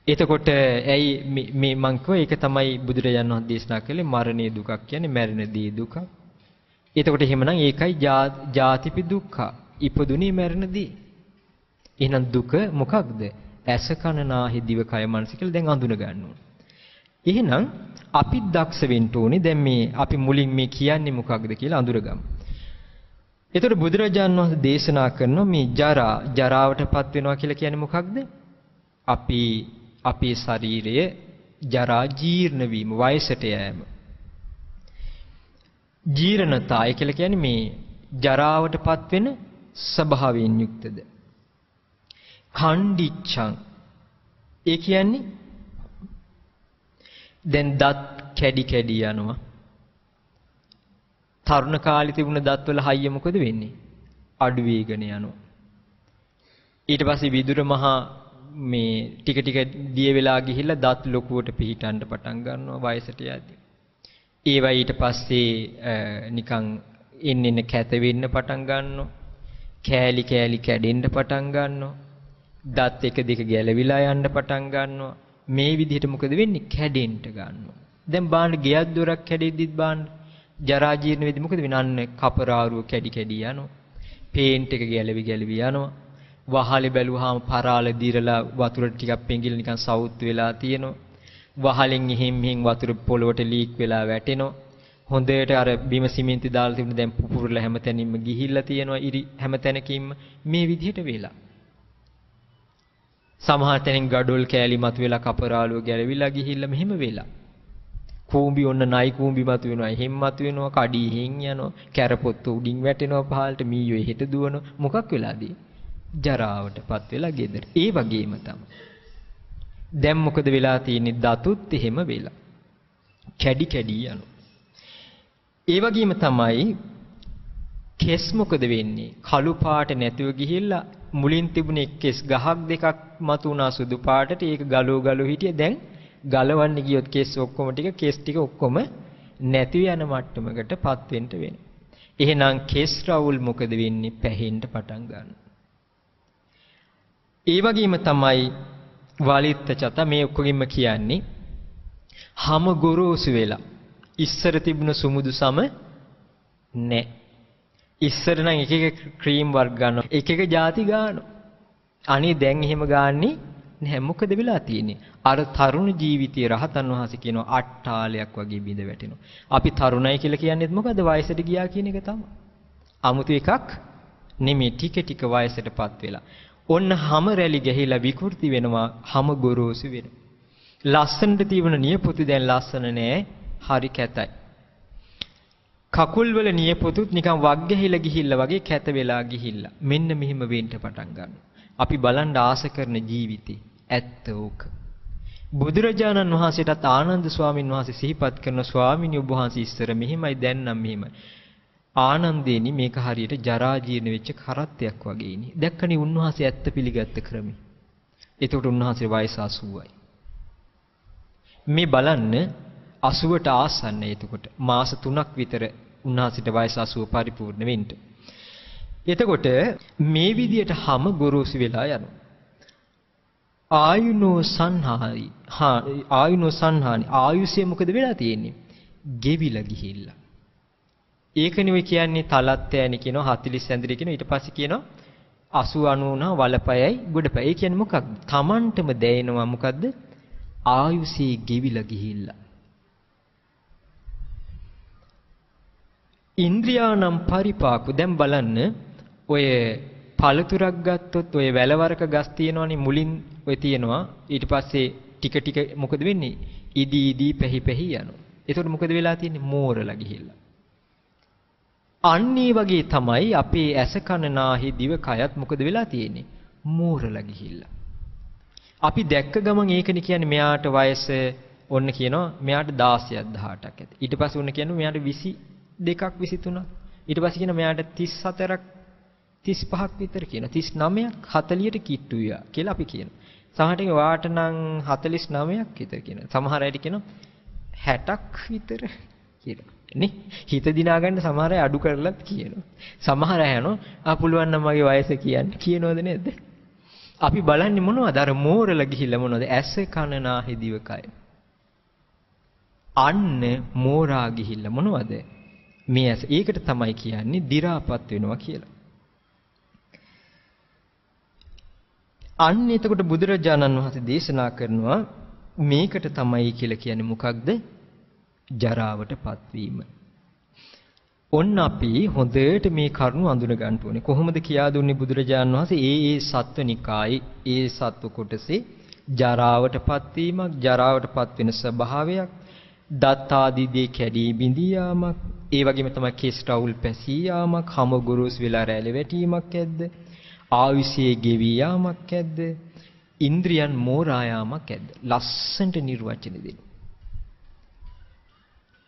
එතකොට ඇයි මේ මං කිව්වා ඒක තමයි බුදුරජාණන් වහන්සේ දේශනා කළේ මරණීය දුකක් කියන්නේ මැරෙන දී දුක. එතකොට එහෙමනම් ඒකයි ජාතිපි දුක්ඛ. ඉපදුනේ මැරෙන දී. එහෙනම් දුක මොකක්ද? ඇස කන නාහි දිව කය මනස කියලා දැන් අඳුන ගන්න ඕනේ. එහෙනම් අපි දක්ෂ වෙන්න ඕනේ දැන් මේ අපි මුලින් මේ කියන්නේ මොකක්ද කියලා අඳුරගමු. එතකොට බුදුරජාණන් වහන්සේ දේශනා කරනවා මේ ජරාවටපත් වෙනවා කියලා කියන්නේ මොකක්ද? අපේ ශරීරය ජරා ජීර්ණ වීම, වයසට යෑම. ජීර්ණතාවය කියලා කියන්නේ මේ ජරාවටපත් වෙන ස්වභාවයෙන් යුක්තද? ඛණ්ඩිච්ඡං ඒ කියන්නේ දැන් දත් කැඩි කැඩි යනවා. තරුණ කාලේ තිබුණ දත්වල හයිය මොකද වෙන්නේ? අඩු වේගන යනවා. ඊට පස්සේ විදුර මහා මේ ටික ටික දිය වෙලා ගිහිල්ලා දත් ලොකුවට පිහිටන්න පටන් ගන්නවා වයසට යද්දී. ඒවා ඊට පස්සේ නිකන් එන්න කැත වෙන්න පටන් ගන්නවා. කෑලි කෑලි කැඩෙන්න පටන් ගන්නවා. දත් එක දෙක ගැලවිලා යන්න පටන් ගන්නවා. මේ විදිහට මොකද වෙන්නේ? කැඩෙන්න ගන්නවා. දැන් බාන්න ගෙයක් දොරක් කැඩෙද්දිත් බාන්න ජරා ජීර්ණ වෙද්දි මොකද වෙන්නේ? අන්න කපරාරුව කැඩි කැඩි යනවා. පේන්ට් එක ගැලවි ගැලවි යනවා. වහලේ බැලුවාම පරාල දිරලා වතුර ටිකක් පෙඟිලා නිකන් සවුත් වෙලා තියෙනවා. වහලෙන් එහෙම් මෙහෙන් වතුර පොළොවට ලීක් වෙලා වැටෙනවා. හොඳට අර බිම සිමෙන්ති දාලා තිබුණ දැන් පුපුරලා හැමතැනින්ම ගිහිල්ලා තියෙනවා. ඉරි හැමතැනකින්ම මේ විදිහට වෙලා. සමහර තැනින් ගඩොල් කෑලි මත වෙලා කපරාලුව ගැලවිලා ගිහිල්ලා මෙහෙම වෙලා. කූඹි ඔන්න නයි කූඹි මත වෙනවා. එහෙම් මත වෙනවා. කඩී එහෙන් යනවා. කැරපොත්තු උඩින් වැටෙනවා පහළට. මීයෝ එහෙට දුවනවා. මොකක් වෙලාදී? ජරාවටපත් වෙලා ගෙදර. ඒ වගේම තමයි. දැන් මොකද වෙලා තියෙන්නේ? දතුත් එහෙම වෙලා. කැඩි කැඩි යනවා. ඒ වගේම තමයි කෙස් මොකද වෙන්නේ? කළු පාට නැතුව ගිහිල්ලා මුලින් තිබුණේ කෙස් ගහක් දෙකක් මතු වුණා සුදු පාටට. ඒක ගලෝ හිටියේ. දැන් ගලවන්න ගියොත් කෙස් ඔක්කොම කෙස් ටික ඔක්කොම නැති යන මට්ටමකටපත් වෙන්න වෙනවා. එහෙනම් කෙස් රවුල් මොකද වෙන්නේ? පැහෙන්න පටන් ගන්නවා. ඒ වගේම තමයි වලිත්ත චත මේ ඔක්කොගෙම කියන්නේ හැම ගොරෝසු වෙලා. ඉස්සර තිබුණ සුමුදු සම නැහැ. ඉස්සර නම් එක එක ක්‍රීම් වර්ග ගන්නවා. එක එක ಜಾති ගන්නවා. අනේ දැන් එහෙම ගාන්නේ නැහැ. මොකද වෙලා තියෙන්නේ? අර තරුණ ජීවිතයේ රහතන් වහන්සේ කියනවා අට්ටාලයක් වගේ බිඳ වැටෙනවා. අපි තරුණයි කියලා කියන්නේත් මොකද? වයසට ගියා කියන එක තමයි. 아무තු එකක් නෙමෙයි. ටික ටික වයසටපත් වෙලා. ඔන්න හැම රැලි ගහිලා විකෘති වෙනවා. හැම ගොරෝසු වෙනවා. ලස්සනට තිබුණ නියපොතු දැන් ලස්සන නෑ. හරි කැතයි. කකුල් වල නියපොතුත් නිකන් වක් ගහිලා ගිහිල්ලා වගේ කැත වෙලා ගිහිල්ලා. මෙන්න මෙහිම වෙන්න පටන් ගන්නවා. අපි බලන් ආස කරන ජීවිතේ ඇත්ත ඕක. බුදුරජාණන් වහන්සේටත් ආනන්ද ස්වාමීන් වහන්සේ සිහිපත් කරන ස්වාමීනි ඔබ වහන්සේ ඉස්සර මෙහිමයි දැන් නම් මෙහිමයි. ආනන්දේනි මේක හරියට ජරා ජීර්ණ වෙච්ච කරත්තයක් වගේ ඉන්නේ. දැක්කනේ උන්වහන්සේ ඇත්ත පිළිගත්ත ක්‍රමي. එතකොට උන්වහන්සේ වයස 80යි. මේ බලන්න 80ට ආසන්නයි එතකොට. මාස 3ක් විතර උන්වහන්සේට වයස 80 පරිපූර්ණ වෙන්න. එතකොට මේ විදියට හැම ගොරෝසු වෙලා යනවා. ආයුනෝ සංහානි ආයුෂය මොකද වෙලා තියෙන්නේ? ගෙවිලා ගිහිල්ලා. ඒකනේ ඔය කියන්නේ තලත් යෑනි කියනවා 40 ඇඳිරි කියනවා. ඊට පස්සේ කියනවා 80 90 වලපයයි ගොඩපය. ඒ කියන්නේ මොකක්ද? Tamanටම දැනෙනවා මොකද්ද? ආයුෂේ ගෙවිලා ගිහිල්ලා. ඉන්ද්‍රියානම් පරිපාකු. දැන් බලන්න ඔය පළතුරක් ගත්තොත් ඔය වැලවරක ගස් තියෙනවනේ මුලින් ඔය තියෙනවා. ඊට පස්සේ ටික ටික මොකද වෙන්නේ? ඉදී ඉදී පැහි පැහි යනවා. එතකොට මොකද වෙලා තියෙන්නේ? මෝරලා ගිහිල්ලා. අන්නේ වගේ තමයි අපේ ඇස කන නාහි දිව කයත් මොකද වෙලා තියෙන්නේ? මෝරලා ගිහිල්ලා. අපි දැක්ක ගමන් ඒකනේ කියන්නේ මෙයාට වයස ඔන්න කියනවා මෙයාට 16ක් 18ක් ඇති. ඊට පස්සේ ඔන්න කියනවා මෙයාට 22ක් 23ක්. ඊට පස්සේ කියනවා මෙයාට 34ක් 35ක් විතර කියනවා. 39ක් 40ට කිට්ටු වියා කියලා අපි කියනවා. සමහරට වාට නම් 49ක් විතර කියනවා. සමහර අයට කියනවා 60ක් විතර කියලා. නේ? හිත දිනා ගන්න සමහර අය අඩු කරලත් කියනවා. සමහර අය යනවා පුළුවන් නම් මගේ වයස කියන්න. කියනවද නේද? අපි බලන්නේ මොනවද? අර මෝරලා ගිහිල්ලා මොනවද? ඇස කන නාහි දිව කය. අන්න මෝරා ගිහිල්ලා මොනවද? මේ ඇස. ඒකට තමයි කියන්නේ දි รา පත් වෙනවා කියලා. අන්න එතකොට බුදුරජාණන් වහන්සේ දේශනා කරනවා මේකට තමයි කියලා කියන්නේ මොකක්ද? ජරාවටපත් වීම. ඔන්න අපි හොඳට මේ කරුණ අඳුන ගන්න ඕනේ. කොහොමද කියා දුන්නේ බුදුරජාණන් වහන්සේ? ඒ සත්වනිකායේ ඒ සත්ව කොටසේ ජරාවටපත් වීමක්, ජරාවටපත් වෙන ස්වභාවයක්, දත් ආදී දේ කැඩී බිඳී යාමක්, ඒ වගේම තමයි කෙස් රවුල් පැසී යාමක්, හම ගොරෝසු වෙලා රැළ වැටීමක් ඇද්ද? ආයුෂයේ ගෙවි යාමක් ඇද්ද? ඉන්ද්‍රියන් මෝරා යාමක් ඇද්ද? ලස්සන්ට නිර්වචන දෙන්න.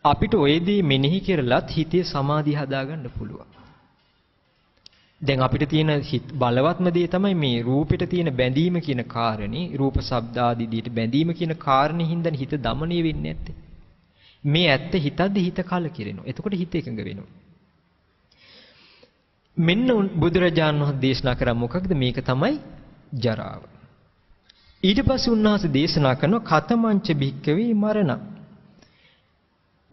අපිට ඔය දේ මෙනෙහි කරලත් හිතේ සමාධිය හදාගන්න පුළුවන්. දැන් අපිට තියෙන බලවත්ම දේ තමයි මේ රූපෙට තියෙන බැඳීම කියන කාරණේ, රූප ශබ්ද ආදී දේට බැඳීම කියන කාරණේ හින්දා හිත දමණය වෙන්නේ නැත්තේ. මේ ඇත්ත හිතද්දි හිත කලකිරෙනවා. එතකොට හිත එකඟ වෙනවා. මෙන්න බුදුරජාණන් වහන්සේ දේශනා කරා මොකක්ද? මේක තමයි ජරාව. ඊට පස්සේ උන්වහන්සේ දේශනා කරනවා කතමංච භික්කවේ මරණ.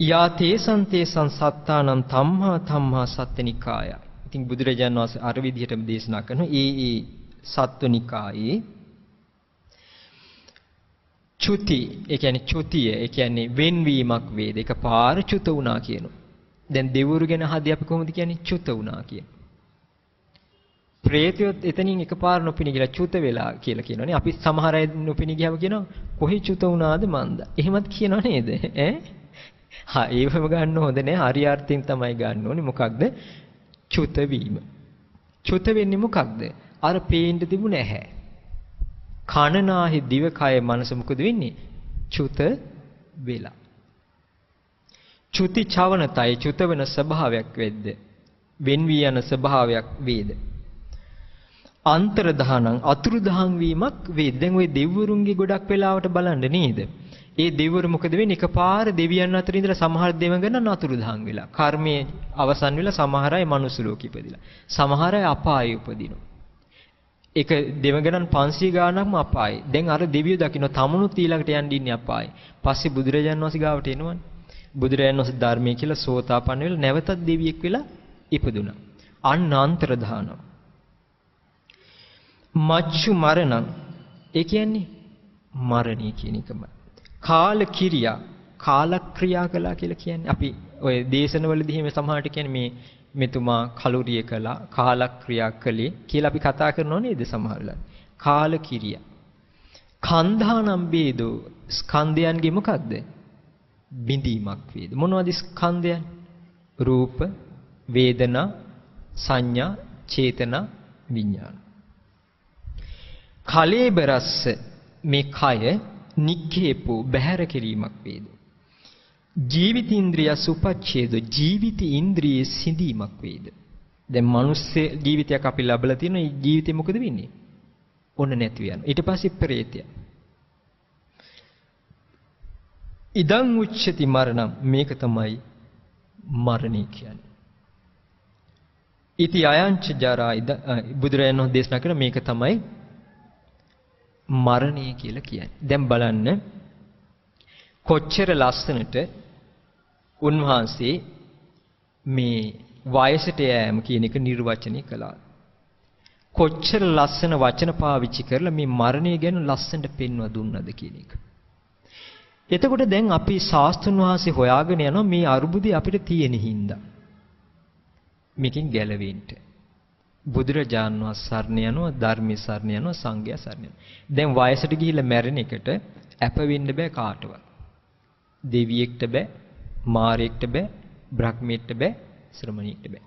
යා තේසං තේසං සත්තානං තම්හා තම්හා සත්ත්වනිකාය. ඉතින් බුදුරජාණන් වහන්සේ අර විදිහටම දේශනා කරනවා ඒ සත්ත්වනිකායේ චුති, ඒ කියන්නේ චුතිය, ඒ කියන්නේ වෙන්වීමක් වේද. එකපාර චුත වුණා කියනවා. දැන් දෙවිවරු ගැන අහදී අපි කොහොමද කියන්නේ? චුත වුණා කියන. ප්‍රේතයොත් එතනින් එකපාර නොපිනී ගිලා චුත වෙලා කියලා කියනවනේ. අපි සමහර අය නොපිනී ගියාම කියනවා කොහේ චුත වුණාද මන්ද. එහෙමත් කියනව නේද? ඈ ඒවම ගන්න හොඳ නෑ. හරි අර්ථයෙන් තමයි ගන්න ඕනේ. මොකක්ද? චුත වීම. චුත වෙන්නේ මොකක්ද? අර පේන්න තිබුණ ඇහැ. කන නාහි දිව කය මනස මොකද වෙන්නේ? චුත වෙලා. චුති චවනතයි චුත වෙන ස්වභාවයක් වෙද්ද. වෙන් වී යන ස්වභාවයක් වේද. අන්තරදහනං අතුරුදහන් වීමක් වේද. දැන් ওই දෙවිවරුන්ගේ ගොඩක් වෙලාවට බලන්න නේද? ඒ දෙවිවරු මොකද වෙන්නේ? එකපාර දෙවියන් අතර ඉඳලා සමහර දෙවියන් අතුරුදහන් වෙලා. කර්මයේ අවසන් වෙලා සමහර අය මනුස්ස ලෝකෙ ඉපදිලා. සමහර අය අපායේ උපදිනවා. ඒක දෙවියන් 500 ගාණක්ම අපායේ. දැන් අර දෙවියෝ දකින්න තමුණුත් ඊළඟට යන්න ඉන්නේ අපායේ. පස්සේ බුදුරජාණන් වහන්සේ ගාවට එනවනේ. බුදුරජාණන් වහන්සේ ධර්මයේ කියලා සෝතාපන්න වෙලා නැවතත් දෙවියෙක් වෙලා ඉපදුණා. අන්න අන්තරදාන. මච්චු මරණං. ඒ කියන්නේ මරණය කියන එකම. කාල කිරියා, කාලක්‍රියා කළා කියලා කියන්නේ. අපි ඔය දේශනවලදී එහෙම සමහරට කියන්නේ මේ මෙතුමා කලුරිය කළා, කාලක්‍රියා කළේ කියලා අපි කතා කරනව නේද සමහර වෙලාවට. කාල කිරියා. කන්ධානම් බේදෝ. ස්කන්ධයන්ගේ මොකක්ද? බිඳීමක් වේද. මොනවද ස්කන්ධයන්? රූප, වේදනා, සංඥා, චේතනා, විඥාන. කලේබරස්ස මේ කය නික්ඛේපෝ බහැර කිරීමක් වේද. ජීවිතීන්ද්‍රිය සුපච්ඡේද ජීවිත ඉන්ද්‍රියේ සිඳීමක් වේද. දැන් මනුස්ස ජීවිතයක් අපි ලැබලා තියෙන මේ ජීවිතේ මොකද වෙන්නේ? ඔන්න නැති වෙනවා. ඊට පස්සේ ප්‍රේතය. ඉදං උච්චති මරණම්. මේක තමයි මරණය කියන්නේ. ඉති අයංච ජරා බුදුරජාණන් වහන්සේ දේශනා කරන මේක තමයි මරණය කියලා කියන්නේ. දැන් බලන්න කොච්චර ලස්සනට උන්වහන්සේ මේ වයසට යෑම කියන එක නිර්වචනය කළා. කොච්චර ලස්සන වචන පාවිච්චි කරලා මේ මරණය ගැන ලස්සනට පෙන්වා දුන්නද කියන එක. එතකොට දැන් අපි ශාස්ත්‍රඥ වහන්සේ හොයාගෙන යනවා මේ අරුබුදේ අපිට තියෙන හින්දා. මේකෙන් ගැලවෙන්න. බුදුරජාන් වහන්සේ සරණ යනවා, ධර්මයේ සරණ යනවා, සංඝයා සරණ යනවා. දැන් වයසට ගිහිල්ලා මැරෙන එකට අප වෙන්න බෑ කාටවත්. දෙවියෙක්ට බෑ, මාරයෙක්ට බෑ, බ්‍රහ්මයෙක්ට බෑ, ශ්‍රමණයෙක්ට බෑ.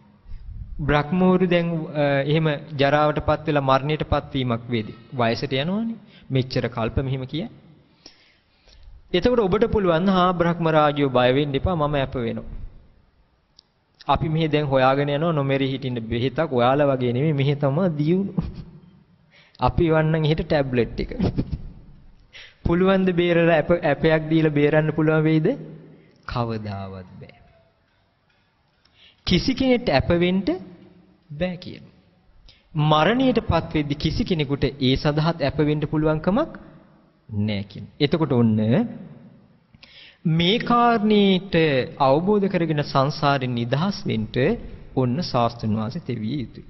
බ්‍රහ්මෝරු දැන් එහෙම ජරාවටපත් වෙලා මරණයටපත් වීමක් වේද? වයසට යනවනේ. මෙච්චර කල්ප මෙහෙම කිය. එතකොට ඔබට පුළුවන් හා බ්‍රහ්ම රාජ්‍යෝ බය වෙන්න එපා මම අප වෙනවා. අපි මෙහි දැන් හොයාගෙන යනවා නොමෙරි හිටින්න බෙහෙතක් ඔයාලා වගේ නෙමෙයි මෙහි තමයි දියුණු. අපි වන්නම් එහෙට ටැබ්ලට් එක. පුළුවන් ද බේරලා ඇපයක් දීලා බේරන්න පුළුවන් වෙයිද? කවදාවත් බෑ. කිසි කෙනෙක්ට අප වෙන්න බෑ කියනවා. මරණයටපත් වෙද්දි කිසි කෙනෙකුට ඒ සඳහාත් අප වෙන්න පුළුවන්කමක් නෑ කියන. එතකොට ඔන්න මේ කාරණේට අවබෝධ කරගෙන සංසාරෙන් නිදහස් වෙන්න ඔන්න ශාස්ත්‍රඥ වාසේ තෙවිය යුතුයි.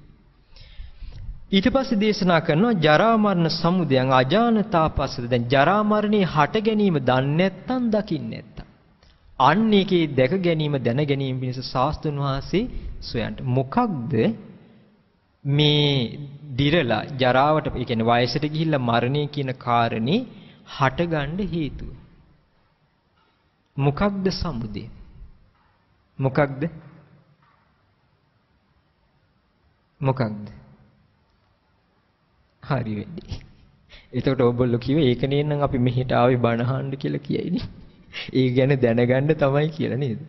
ඊට පස්සේ දේශනා කරනවා ජරා මරණ සමුදයන් අජානතාපස්සද. දැන් ජරා මරණේ හට ගැනීම දන්නේ නැත්නම් දකින්නේ නැත්නම් අන්න ඒකේ දැක ගැනීම දැන ගැනීම පිණිස ශාස්ත්‍රඥ වාසේ සොයන්න. මොකක්ද මේ දිරලා ජරාවට ඒ කියන්නේ වයසට ගිහිල්ලා මරණය කියන කාරණේ හටගන්න හේතුව? මොකක්ද සමුදය? මොකක්ද? මොකක්ද? හරි වෙන්නේ. එතකොට ඔයගොල්ලෝ කිව්වේ ඒක නේනම් අපි මෙහෙට ආවේ බණ අහන්න කියලා කියයිනේ. ඒ ගැන දැනගන්න තමයි කියලා නේද?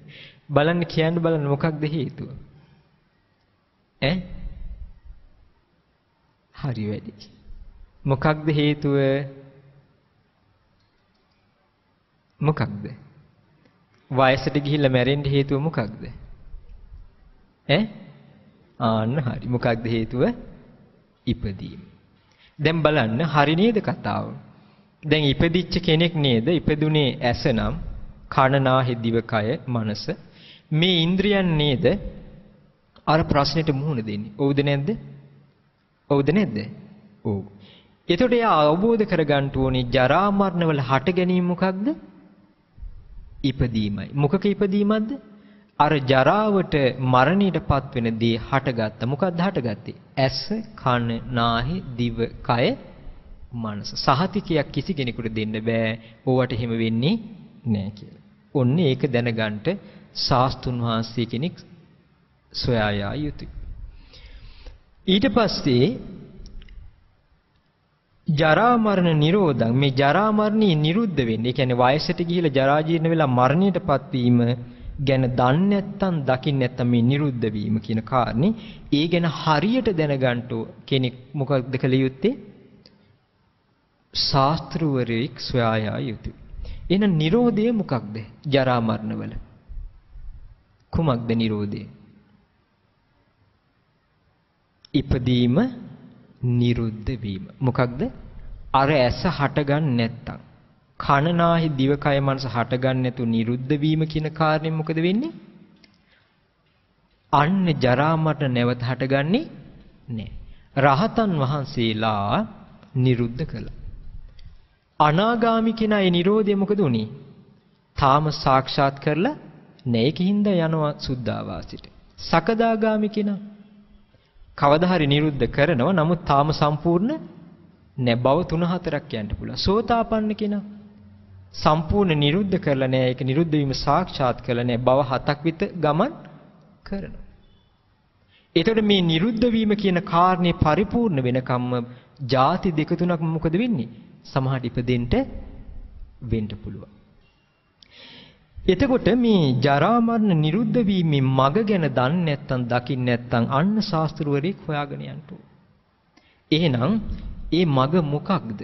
බලන්න කියන්න බලන්න මොකක්ද හේතුව? හරි වැඩි. මොකක්ද හේතුව? මොකක්ද? වයසට ගිහිල්ලා මැරෙන්න හේතුව මොකක්ද? ආන්න හරි. මොකක්ද හේතුව? ඉපදීම. දැන් බලන්න හරි නේද කතාව? දැන් ඉපදිච්ච කෙනෙක් නේද? ඉපදුනේ ඇස නම් කන නාහි දිවකය මනස මේ ඉන්ද්‍රියන් නේද? අර ප්‍රශ්නෙට මුහුණ දෙන්නේ. ඔව්ද නැද්ද? ඔව්ද නැද්ද? ඔව්. එතකොට එයා අවබෝධ කරගන්න ඕනේ ජරා මරණ වල හට ගැනීම මොකක්ද? ඉපදීමයි. මොකක ඉපදීමක්ද? අර ජරාවට මරණයටපත් වෙන දේ හටගත්ත. මොකක්ද හටගත්තේ? ඇස, කන, නාහි, දිව, කය, මනස. සහතිකයක් කිසි කෙනෙකුට දෙන්න බෑ. ඕවට හිම වෙන්නේ නෑ කියලා. ඔන්න ඒක දැනගන්න ශාස්ත්‍රුන් වහන්සේ කෙනෙක් සොයා යා යුතුයි. ඊට පස්සේ ජරා මරණ නිරෝධං මේ ජරා මරණී නිරුද්ධ වෙන්නේ. ඒ කියන්නේ වයසට ගිහිලා ජරා ජීර්ණ වෙලා මරණයටපත් වීම ගැන දන්නේ නැත්නම් දකින්න නැත්නම් මේ නිරුද්ධ වීම කියන කාරණේ ඒ ගැන හරියට දැනගන්න කෙනෙක් මොකක්ද කළ යුත්තේ? ශාස්ත්‍රවරයෙක් සොයා යා යුතුයි. එහෙනම් නිරෝධය මොකක්ද? ජරා මරණ වල කුමක්ද නිරෝධය? ඉපදීම නිරුද්ධ වීම. මොකක්ද? අර ඇස හටගන්න නැත්තම් කන නාහි දිවකය මනස හටගන්න නැතු නිරුද්ධ වීම කියන කාරණේ මොකද වෙන්නේ? අන්න ජරා මරණ නැවත හටගන්නේ නැහැ. රහතන් වහන්සේලා නිරුද්ධ කළා. අනාගාමි කෙනා ඒ නිරෝධය මොකද උනේ? තාම සාක්ෂාත් කරලා නැහැ. ඒකින්ද යනවා සුද්ධාවාසිට. සකදාගාමි කෙනා කවදා හරි නිරුද්ධ කරනවා. නමුත් තාම සම්පූර්ණ නැහැ. භව 3-4ක් යන්න පුළුවන්. සෝතාපන්න කෙනා සම්පූර්ණ නිරුද්ධ කරලා නැහැ. ඒක නිරුද්ධ වීම සාක්ෂාත් කරලා නැහැ. භව 7ක් විතර ගමන් කරනවා. එතකොට මේ නිරුද්ධ වීම කියන කාරණේ පරිපූර්ණ වෙනකම්ම ಜಾති 2-3ක් මොකද වෙන්නේ? සමහරට ඉපදෙන්න වෙන්න පුළුවන්. එතකොට මේ ජරා මරණ නිරුද්ධ වීමේ මග ගැන දන්නේ නැත්නම් දකින්න නැත්නම් අන්න ශාස්ත්‍රවරයෙක් හොයාගෙන යන්න ඕන. එහෙනම් ඒ මග මොකක්ද?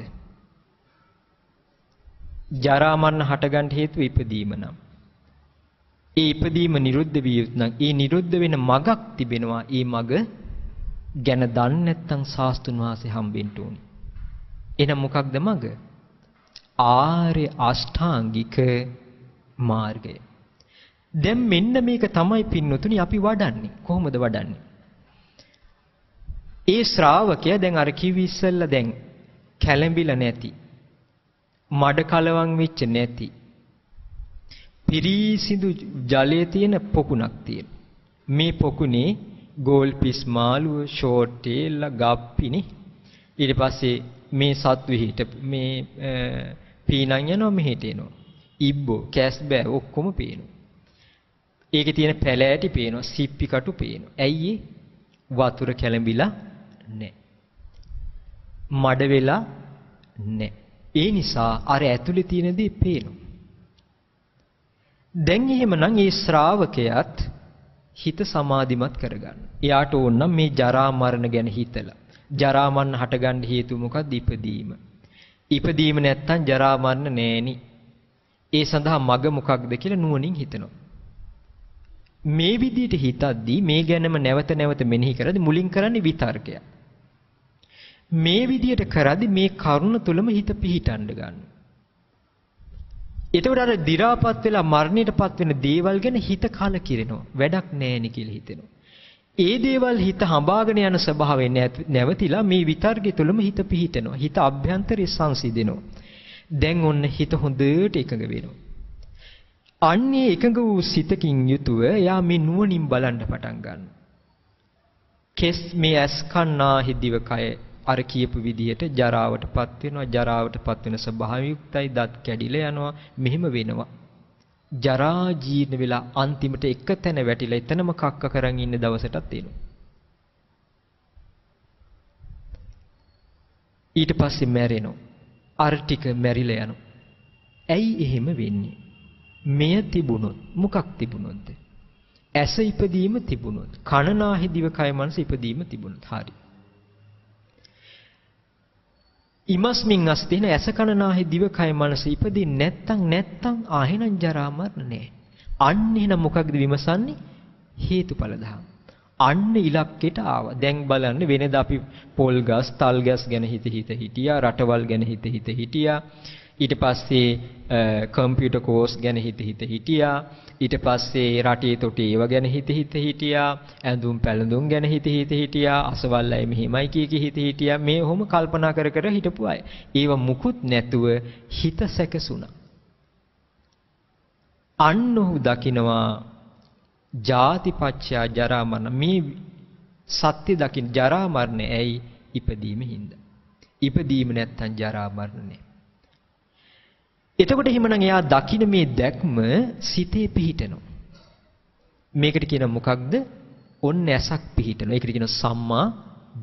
ජරා මරණ හටගන්න හේතුව ඉපදීම නම්. ඒ ඉපදීම නිරුද්ධ විය යුතු නම් ඒ නිරුද්ධ වෙන මගක් තිබෙනවා. ඒ මග ගැන දන්නේ නැත්නම් ශාස්ත්‍රුන් වහන්සේ හම්බෙන්න ඕනේ. එහෙනම් මොකක්ද මග? ආර්ය අෂ්ටාංගික මාර්ගය. දැන් මෙන්න මේක තමයි පින්නතුනි අපි වඩන්නේ. කොහොමද වඩන්නේ? ඒ ශ්‍රාවකයා දැන් අර කිවි ඉස්සෙල්ලා දැන් කැළඹිලා නැති, මඩ කලවම් වෙච්ච නැති, පිරිසිදු ජලයේ තියෙන පොකුණක් තියෙන. මේ පොකුණේ ගෝල් පිස් මාළුව, ෂෝට් ටේල්, ගප්පිනේ. ඊට පස්සේ මේ සත්තු හිට මේ පීනන් යනවා මෙහෙට එනවා. ඉබ්බෝ, කැස්බෑ ඔක්කොම පේනවා. ඒකේ තියෙන පැලෑටි පේනවා, සිප්පි කටු පේනවා. ඇයි ඒ? වතුර කැළඹිලා නැහැ. මඩ වෙලා නැහැ. ඒ නිසා අර ඇතුලේ තියෙන දේ පේනවා. දැන් එහෙමනම් මේ ශ්‍රාවකයාත් හිත සමාධිමත් කරගන්න. එයාට ඕන නම් මේ ජරා මරණ ගැන හිතලා. ජරා මරණ හටගන්න හේතුව මොකක්ද? ඉපදීම. ඉපදීම නැත්තම් ජරා මරණ නෑනි. ඒ සඳහා මග මොකක්ද කියලා නුවණින් හිතනවා. මේ විදිහට හිතද්දී මේ ගැනම නැවත නැවත මෙනෙහි කරද්දී මුලින් කරන්නේ විතර්කය. මේ විදිහට කරද්දී මේ කරුණ තුලම හිත පිහිටන්න ගන්න. එතකොට අර දි รา පත් වෙලා මරණයටපත් වෙන දේවල් ගැන හිත කලකිරෙනවා. වැඩක් නෑනේ කියලා හිතෙනවා. ඒ දේවල් හිත හඹාගෙන යන ස්වභාවයෙන් නැවතිලා මේ විතර්කය තුලම හිත පිහිටනවා. හිත අභ්‍යන්තරේ සංසිඳෙනවා. දැන් ඔන්න හිත හොඳට එකඟ වෙනවා. අන්නේ එකඟ වූ සිතකින් යුතුව එයා මේ නුවණින් බලන්න පටන් ගන්නවා. කෙස් මේ ඇස් කන් නාහි දිව කය අර කියපු විදිහට ජරාවටපත් වෙනවා. ජරාවටපත් වෙන ස්වභාවයුක්තයි. දත් කැඩිලා යනවා. මෙහෙම වෙනවා. ජරා ජීර්ණ වෙලා අන්තිමට එක තැන වැටිලා එතනම කක්ක කරන් ඉන්න දවසටත් එනවා. ඊට පස්සේ මැරෙනවා. අර ටික මැරිලා යනවා. ඇයි එහෙම වෙන්නේ? මෙය තිබුණොත් මොකක් තිබුණොත්ද? ඇස ඉපදීම තිබුණොත්, කන නාහි දිව කය මනස ඉපදීම තිබුණොත්. හරි. ඉමස්මින් අස්තින ඇස කන නාහි දිව කය මනස ඉපදින්නේ නැත්තම් ආහෙනම් ජරා මරණ නෑ. අන්න එහෙනම් මොකක්ද විමසන්නේ? හේතුඵල ධර්ම. අන්න ඉලක්කයට ආවා. දැන් බලන්න වෙනද අපි පොල් ගස්, තල් ගස් ගැන හිත හිටියා, රටවල් ගැන හිත හිටියා. ඊට පස්සේ කම්පියුටර් කෝස් ගැන හිත හිටියා. ඊට පස්සේ රටේ තොටේ ඒව ගැන හිත හිටියා. ඇඳුම් පැළඳුම් ගැන හිත හිටියා. අසවල් අය මෙහිමයි කී හිත හිටියා. මේ ඔහොම කල්පනා කර කර හිටපු අය. ඒව මුකුත් නැතුව හිත සැකසුණා. අන්න ඔහු දකිනවා ජාතිපච්චය ජරා මරණ. මේ සත්‍ය දකින්න ජරා මරණ ඇයි? ඉපදීම හින්දා. ඉපදීම නැත්තම් ජරා මරණ නෑ. එතකොට හිමනම් එයා දකින්න මේ දැක්ම සිතේ පිහිටනවා. මේකට කියන මොකක්ද? ඔන්න ඇසක් පිහිටනවා. ඒකට කියන සම්මා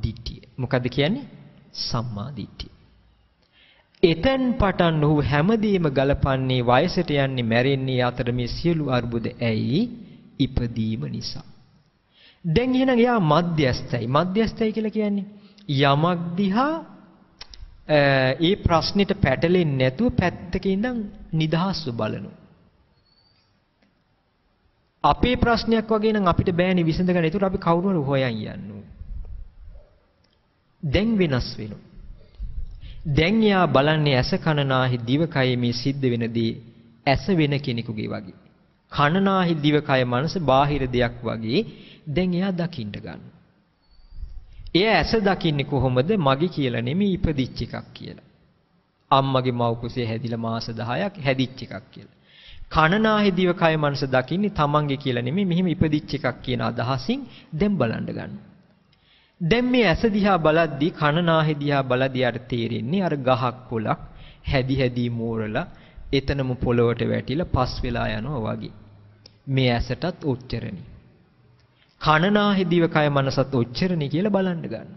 දිට්ඨිය. මොකද්ද කියන්නේ? සම්මා දිට්ඨිය. එතෙන් පටන් ඔහු හැමදේම ගලපන්නේ වයසට යන්නේ මැරෙන්නේ අතර මේ සියලු අර්බුද ඇයි? ඉපදීම නිසා. දැන් එහෙනම් එයා මධ්‍යස්ථයි. මධ්‍යස්ථයි කියලා කියන්නේ යමක් දිහා ඒ ප්‍රශ්නෙට පැටලෙන්නේ නැතුව පැත්තක ඉඳන් නිදහස්ව බලනවා. අපේ ප්‍රශ්නයක් වගේ නම් අපිට බෑනේ විසඳ ගන්න. ඒකට අපි කවුරුහරි හොයන් යන්නේ. දැන් වෙනස් වෙනවා. දැන් යා බලන්නේ ඇස කන නාහි දිව කය මේ සිද්ධ වෙනදී ඇස වෙන කෙනෙකුගේ වගේ. කන නාහි දිව කය මනස බාහිර දෙයක් වගේ දැන් එයා දකින්න ගන්නවා. එයා ඇස දකින්නේ කොහොමද? මගේ කියලා නෙමෙයි ඉපදිච්ච එකක් කියලා. අම්මගේ මව් කුසේ හැදිලා මාස 10ක් හැදිච්ච එකක් කියලා. කන නාහි දිව කය මනස දකින්නේ තමන්ගේ කියලා නෙමෙයි මෙහෙම ඉපදිච්ච එකක් කියන අදහසින් දැන් බලන්න ගන්නවා. දැන් මේ ඇස දිහා බලද්දී කන නාහි දිහා බලද්දී යාට තේරෙන්නේ අර ගහක් පොලක් හැදි මෝරලා එතනම පොළවට වැටිලා පස් වෙලා යනවා වගේ. මේ ඇසටත් ඔච්චරනේ. කන නාහි දිව කය මනසත් ඔච්චරනේ කියලා බලන්න ගන්න.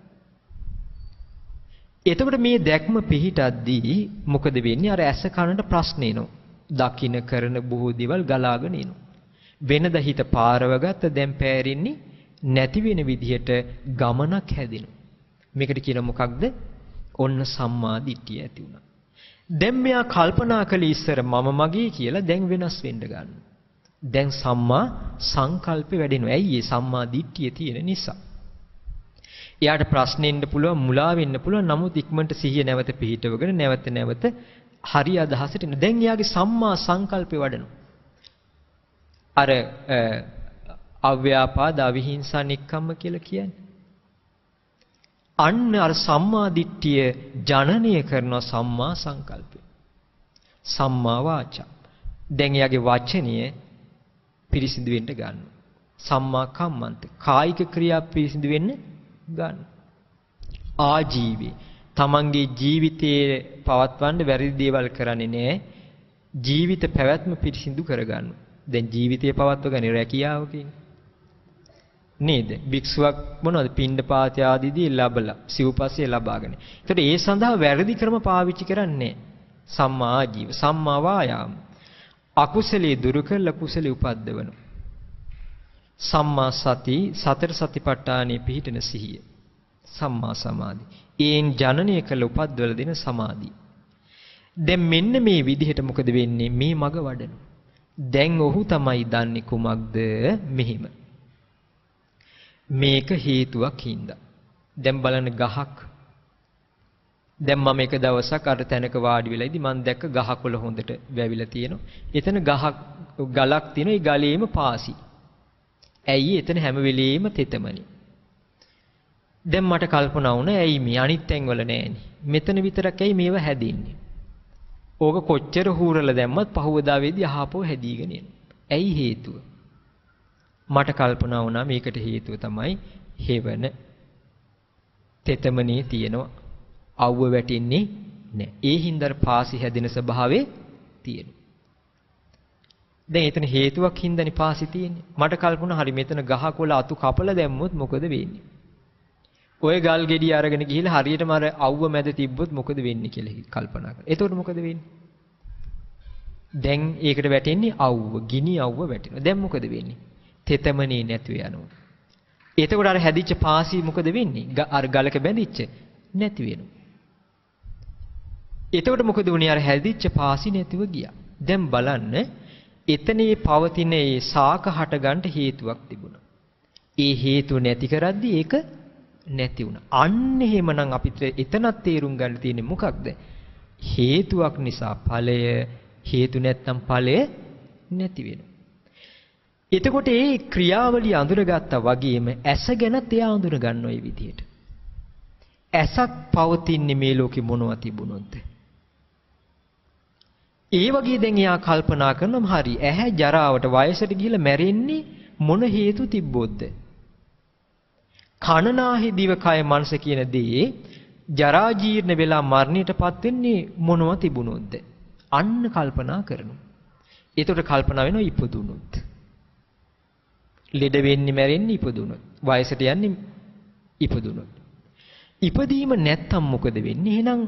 එතකොට මේ දැක්ම පිහිටද්දී මොකද වෙන්නේ? අර ඇස කනට ප්‍රශ්න එනවා. දකින්න කරන බොහෝ දේවල් ගලාගෙන එනවා. වෙනද හිත පාරව ගත්ත දැන් පෑරින්නේ නැති වෙන විදිහට ගමනක් හැදෙනවා. මේකට කියන මොකක්ද? ඔන්න සම්මා දිට්ඨිය ඇති වුණා. දැන් මෙයා කල්පනා කළේ ඉස්සර මම මගේ කියලා දැන් වෙනස් වෙන්න ගන්නවා. දැන් සම්මා සංකල්පේ වැඩෙනවා. ඇයි ඒ සම්මා දිට්ඨිය තියෙන නිසා. එයාට ප්‍රශ්නෙන්න පුළුවන්, මුලා වෙන්න පුළුවන්. නමුත් ඉක්මනට සිහිය නැවත පිහිටවගෙන නැවත හරි අදහසට එන. දැන් එයාගේ සම්මා සංකල්පේ වඩනවා. අර අව්‍යාපාද අවිහිංසා නික්කම්ම කියලා කියන්නේ. අන්න අර සම්මා දිට්ඨිය ජනනය කරන සම්මා සංකල්පය. සම්මා වාචා. දැන් එයාගේ වචනය පිරිසිදු වෙන්න ගන්නවා. සම්මා කම්මන්ත කායික ක්‍රියා පිරිසිදු වෙන්න ගන්න. ආජීවී තමන්ගේ ජීවිතයේ පවත්වන්න වැරදි දේවල් කරන්නේ නැහැ. ජීවිත පැවැත්ම පිරිසිදු කරගන්න. දැන් ජීවිතය පවත්වගන්නේ රැකියාව කියන්නේ. නේද? භික්ෂුවක් මොනවද? පින්ඩපාත ආදීදී ලැබලා සිව්පස්සේ ලබාගෙන. ඒතකොට ඒ සඳහා වැරදි ක්‍රම පාවිච්චි කරන්නේ සම්මා ආජීව, සම්මා වායාම. අකුසලයේ දුරු කරලා කුසලයේ උපද්දවන. සම්මා සති, සතර සතිපට්ඨානයේ පිහිටන සිහිය. සම්මා සමාධි. ඒන් ජනනය කළ උපද්දවල දෙන සමාධිය. දැන් මෙන්න මේ විදිහට මොකද වෙන්නේ? මේ මග වඩන. දැන් ඔහු තමයි දන්නේ කුමක්ද? මෙහිම. මේක හේතුවක් හින්දා. දැන් බලන්න ගහක්. දැන් මම එක දවසක් අර තැනක වාඩි වෙලා ඉදි මම දැක්ක ගහකොළ හොඳට වැවිලා තියෙනවා. එතන ගලක් තියෙනවා. ඒ ගලේම පාසි. ඇයි එතන හැම වෙලෙම තෙතමනි. දැන් මට කල්පනා වුණා ඇයි මේ අනිත් තැන් වල නෑනේ. මෙතන විතරක් ඇයි මේව හැදෙන්නේ? ඕක කොච්චර හූරලා දැම්මත් පහවදා වේදී අහපෝ හැදීගෙන එනවා. ඇයි හේතුව? මට කල්පනා වුණා මේකට හේතුව තමයි හේවන තෙතමනේ තියෙනවා. අවුව වැටෙන්නේ නෑ. ඒ හින්දා පාසි හැදෙන ස්වභාවය තියෙනවා. දැන් එතන හේතුවක් හින්දානේ පාසි තියෙන්නේ. මට කල්පනා හරි මෙතන ගහකොළ අතු කපලා දැම්මොත් මොකද වෙන්නේ? ඔය ගල් ගෙඩිය අරගෙන ගිහිල්ලා හරියටම අර අවුව මැද තිබ්බොත් මොකද වෙන්නේ කියලා කල්පනා කරා. එතකොට මොකද වෙන්නේ? දැන් ඒකට වැටෙන්නේ අවුව, ගිනි අවුව වැටෙනවා. දැන් මොකද වෙන්නේ? තෙතමනේ නැතුව යනවා. එතකොට අර හැදිච්ච පාසි මොකද වෙන්නේ? අර ගලක බැඳිච්ච නැති වෙනවා. එතකොට මොකද වුනේ? අර හැදිච්ච පාසි නැතිව ගියා. දැන් බලන්න එතනේ පවතින ඒ සාක හට ගන්න හේතුවක් තිබුණා. ඒ හේතුව නැති කරද්දී ඒක නැති වුණා. අන්න එහෙමනම් අපිට එතනත් තේරුම් ගන්න තියෙන්නේ මොකක්ද? හේතුවක් නිසා ඵලය, හේතු නැත්තම් ඵලය නැති වෙනවා. එතකොට ඒ ක්‍රියාවලිය අඳුරගත්තා වගේම ඇස ගැනත් එයා අඳුර ගන්න ඔය විදිහට. ඇසක් පවතින්නේ මේ ලෝකේ මොනවා තිබුණොත්ද? ඒ වගේ දැන් එයා කල්පනා කරනවා හරි ඇහැ ජරාවට වයසට ගිහිල්ලා මැරෙන්නේ මොන හේතු තිබ්බොත්ද? කනනාහි දිවකය මනස කියන දේ ජරා ජීර්ණ වෙලා මරණයටපත් වෙන්නේ මොනවා තිබුණොත්ද? අන්න කල්පනා කරනවා. එතකොට කල්පනා වෙනවා ඉපදුනොත්. ලෙඩ වෙන්නේ මැරෙන්නේ ඉපදුනොත්. වයසට යන්නේ ඉපදුනොත්. ඉපදීම නැත්තම් මොකද වෙන්නේ? එහෙනම්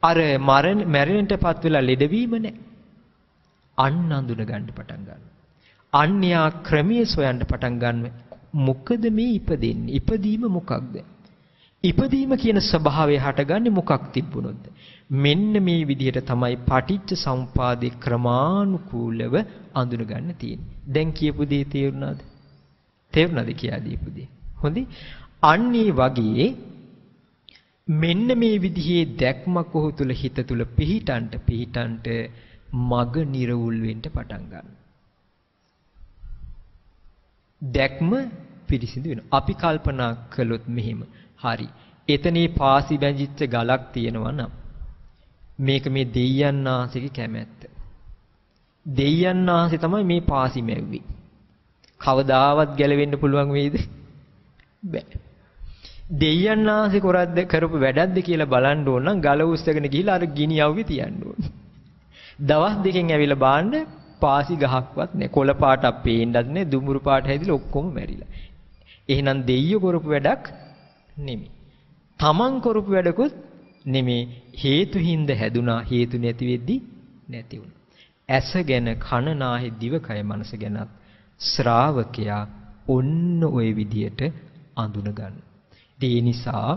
අර මැරෙන්නටපත් වෙලා ලෙඩවීම නැහැ. අන්න අඳුන ගන්න පටන් ගන්නවා. අන්‍යා ක්‍රමයේ සොයන්න පටන් ගන්න. මොකද මේ ඉපදෙන්නේ? ඉපදීම මොකක්ද? ඉපදීම කියන ස්වභාවය හටගන්නේ මොකක් තිබුණොත්ද? මෙන්න මේ විදිහට තමයි පටිච්ච සමුපාදේ ක්‍රමානුකූලව අඳුන ගන්න තියෙන්නේ. දැන් කියපු දේ තේරුණාද? තේරුණාද කියලා දීපු දේ? හොඳයි. අන්නේ වගේ මෙන්න මේ විදිහේ දැක්මක් ඔහු තුල හිත තුල පිහිටන්ට මග නිර්වුල් වෙන්න පටන් ගන්නවා. දැක්ම පිරිසිදු වෙනවා. අපි කල්පනා කළොත් මෙහිම හරි. එතනේ පාසි බැඳිච්ච ගලක් තියෙනවා නම් මේක මේ දෙයයන් ආසිගේ කැමැත්ත. දෙයයන් ආසි තමයි මේ පාසි මැව්වේ. කවදාවත් ගැලවෙන්න පුළුවන් වෙයිද? බෑ. දෙයයන් ආසි කරපු වැඩක්ද කියලා බලන්න ඕන නම් ගල උස්සගෙන ගිහිල්ලා අර ගිනි අවුවේ තියන්න ඕන. දවස් දෙකෙන් ඇවිල්ලා බාන්න පාසි ගහක්වත් නැහැ. කොළ පාටක් පේන්නත් නැහැ. දුඹුරු පාට හැදිලා ඔක්කොම මැරිලා. එහෙනම් දෙයියෝ කරපු වැඩක් නෙමෙයි. තමන් කරපු වැඩකුත් නෙමෙයි. හේතු හින්දා හැදුනා. හේතු නැති වෙද්දි නැති වුණා. ඇස ගැන, කන, නාහය, දිවකය, මනස ගැනත් ශ්‍රාවකයා ඔන්න ওই විදියට අඳුන ගන්න. ඒ නිසා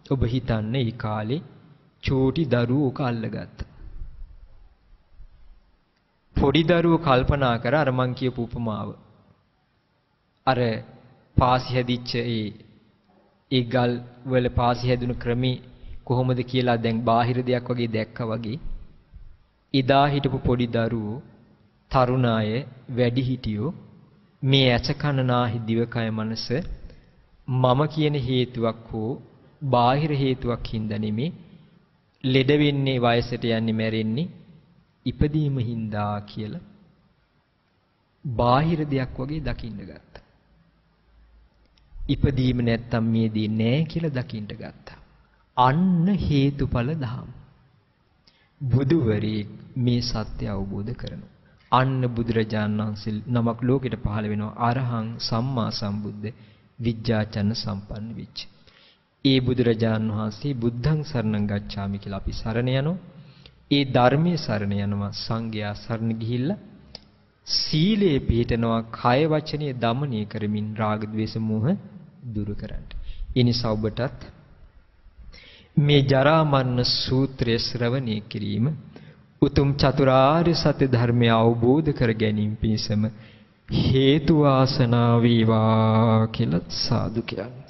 ඔබ හිතන්න ඒ කාලේ චූටි දරුවෝ ඔක අල්ලගත්තා. පොඩි දරුවෝ කල්පනා කර අර මං කියපු උපමාව. අර පාසි හැදිච්ච ඒ ගල් වල පාසි හැදුණු ක්‍රමී කොහොමද කියලා දැන් බාහිර දෙයක් වගේ දැක්කා වගේ. ඉදා හිටපු පොඩි දරුවෝ, තරුණ අය, වැඩිහිටියෝ මේ ඇස කන නාහි දිවකය මනස මම කියන හේතුවක් හෝ බාහිර හේතුවක් හින්දා නෙමේ ලෙඩ වෙන්නේ, වයසට යන්නේ, මැරෙන්නේ ඉපදීම හින්දා කියලා බාහිර දෙයක් වගේ දකින්න ගත්තා. ඉපදීම නැත්තම් මේ දේ නෑ කියලා දකින්න ගත්තා. අන්න හේතුඵල දහම්. බුදුවරේ මේ සත්‍ය අවබෝධ කරනවා. අන්න බුදුරජාණන් වහන්සේ නමක් ලෝකෙට පහළ වෙනවා අරහං සම්මා සම්බුද්ධ විද්‍යාචන්න සම්පන්න වෙච්ච. ඒ බුදුරජාණන් වහන්සේ බුද්ධං සරණං ගච්ඡාමි කියලා අපි සරණ යනවා. ඒ ධර්මයේ සරණ යනවා, සංඝයා සරණ ගිහිල්ලා සීලේ පිළිපදනවා, කය වචනේ දමනය කරමින් රාග ద్వේෂ මෝහ දුරු කරන්න. ඒ නිසා ඔබටත් මේ ජරා මරණ සූත්‍රය ශ්‍රවණය කිරීම උතුම් චතුරාර්ය සත්‍ය ධර්මය අවබෝධ කර ගැනීම පිණිසම හේතු වාසනා වේවා කියලා සාදු කියන්නේ.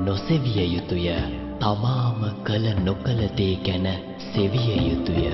නොසෙවිය යුතුය. තමාම කල නොකල දේ ගැන සෙවිය යුතුය.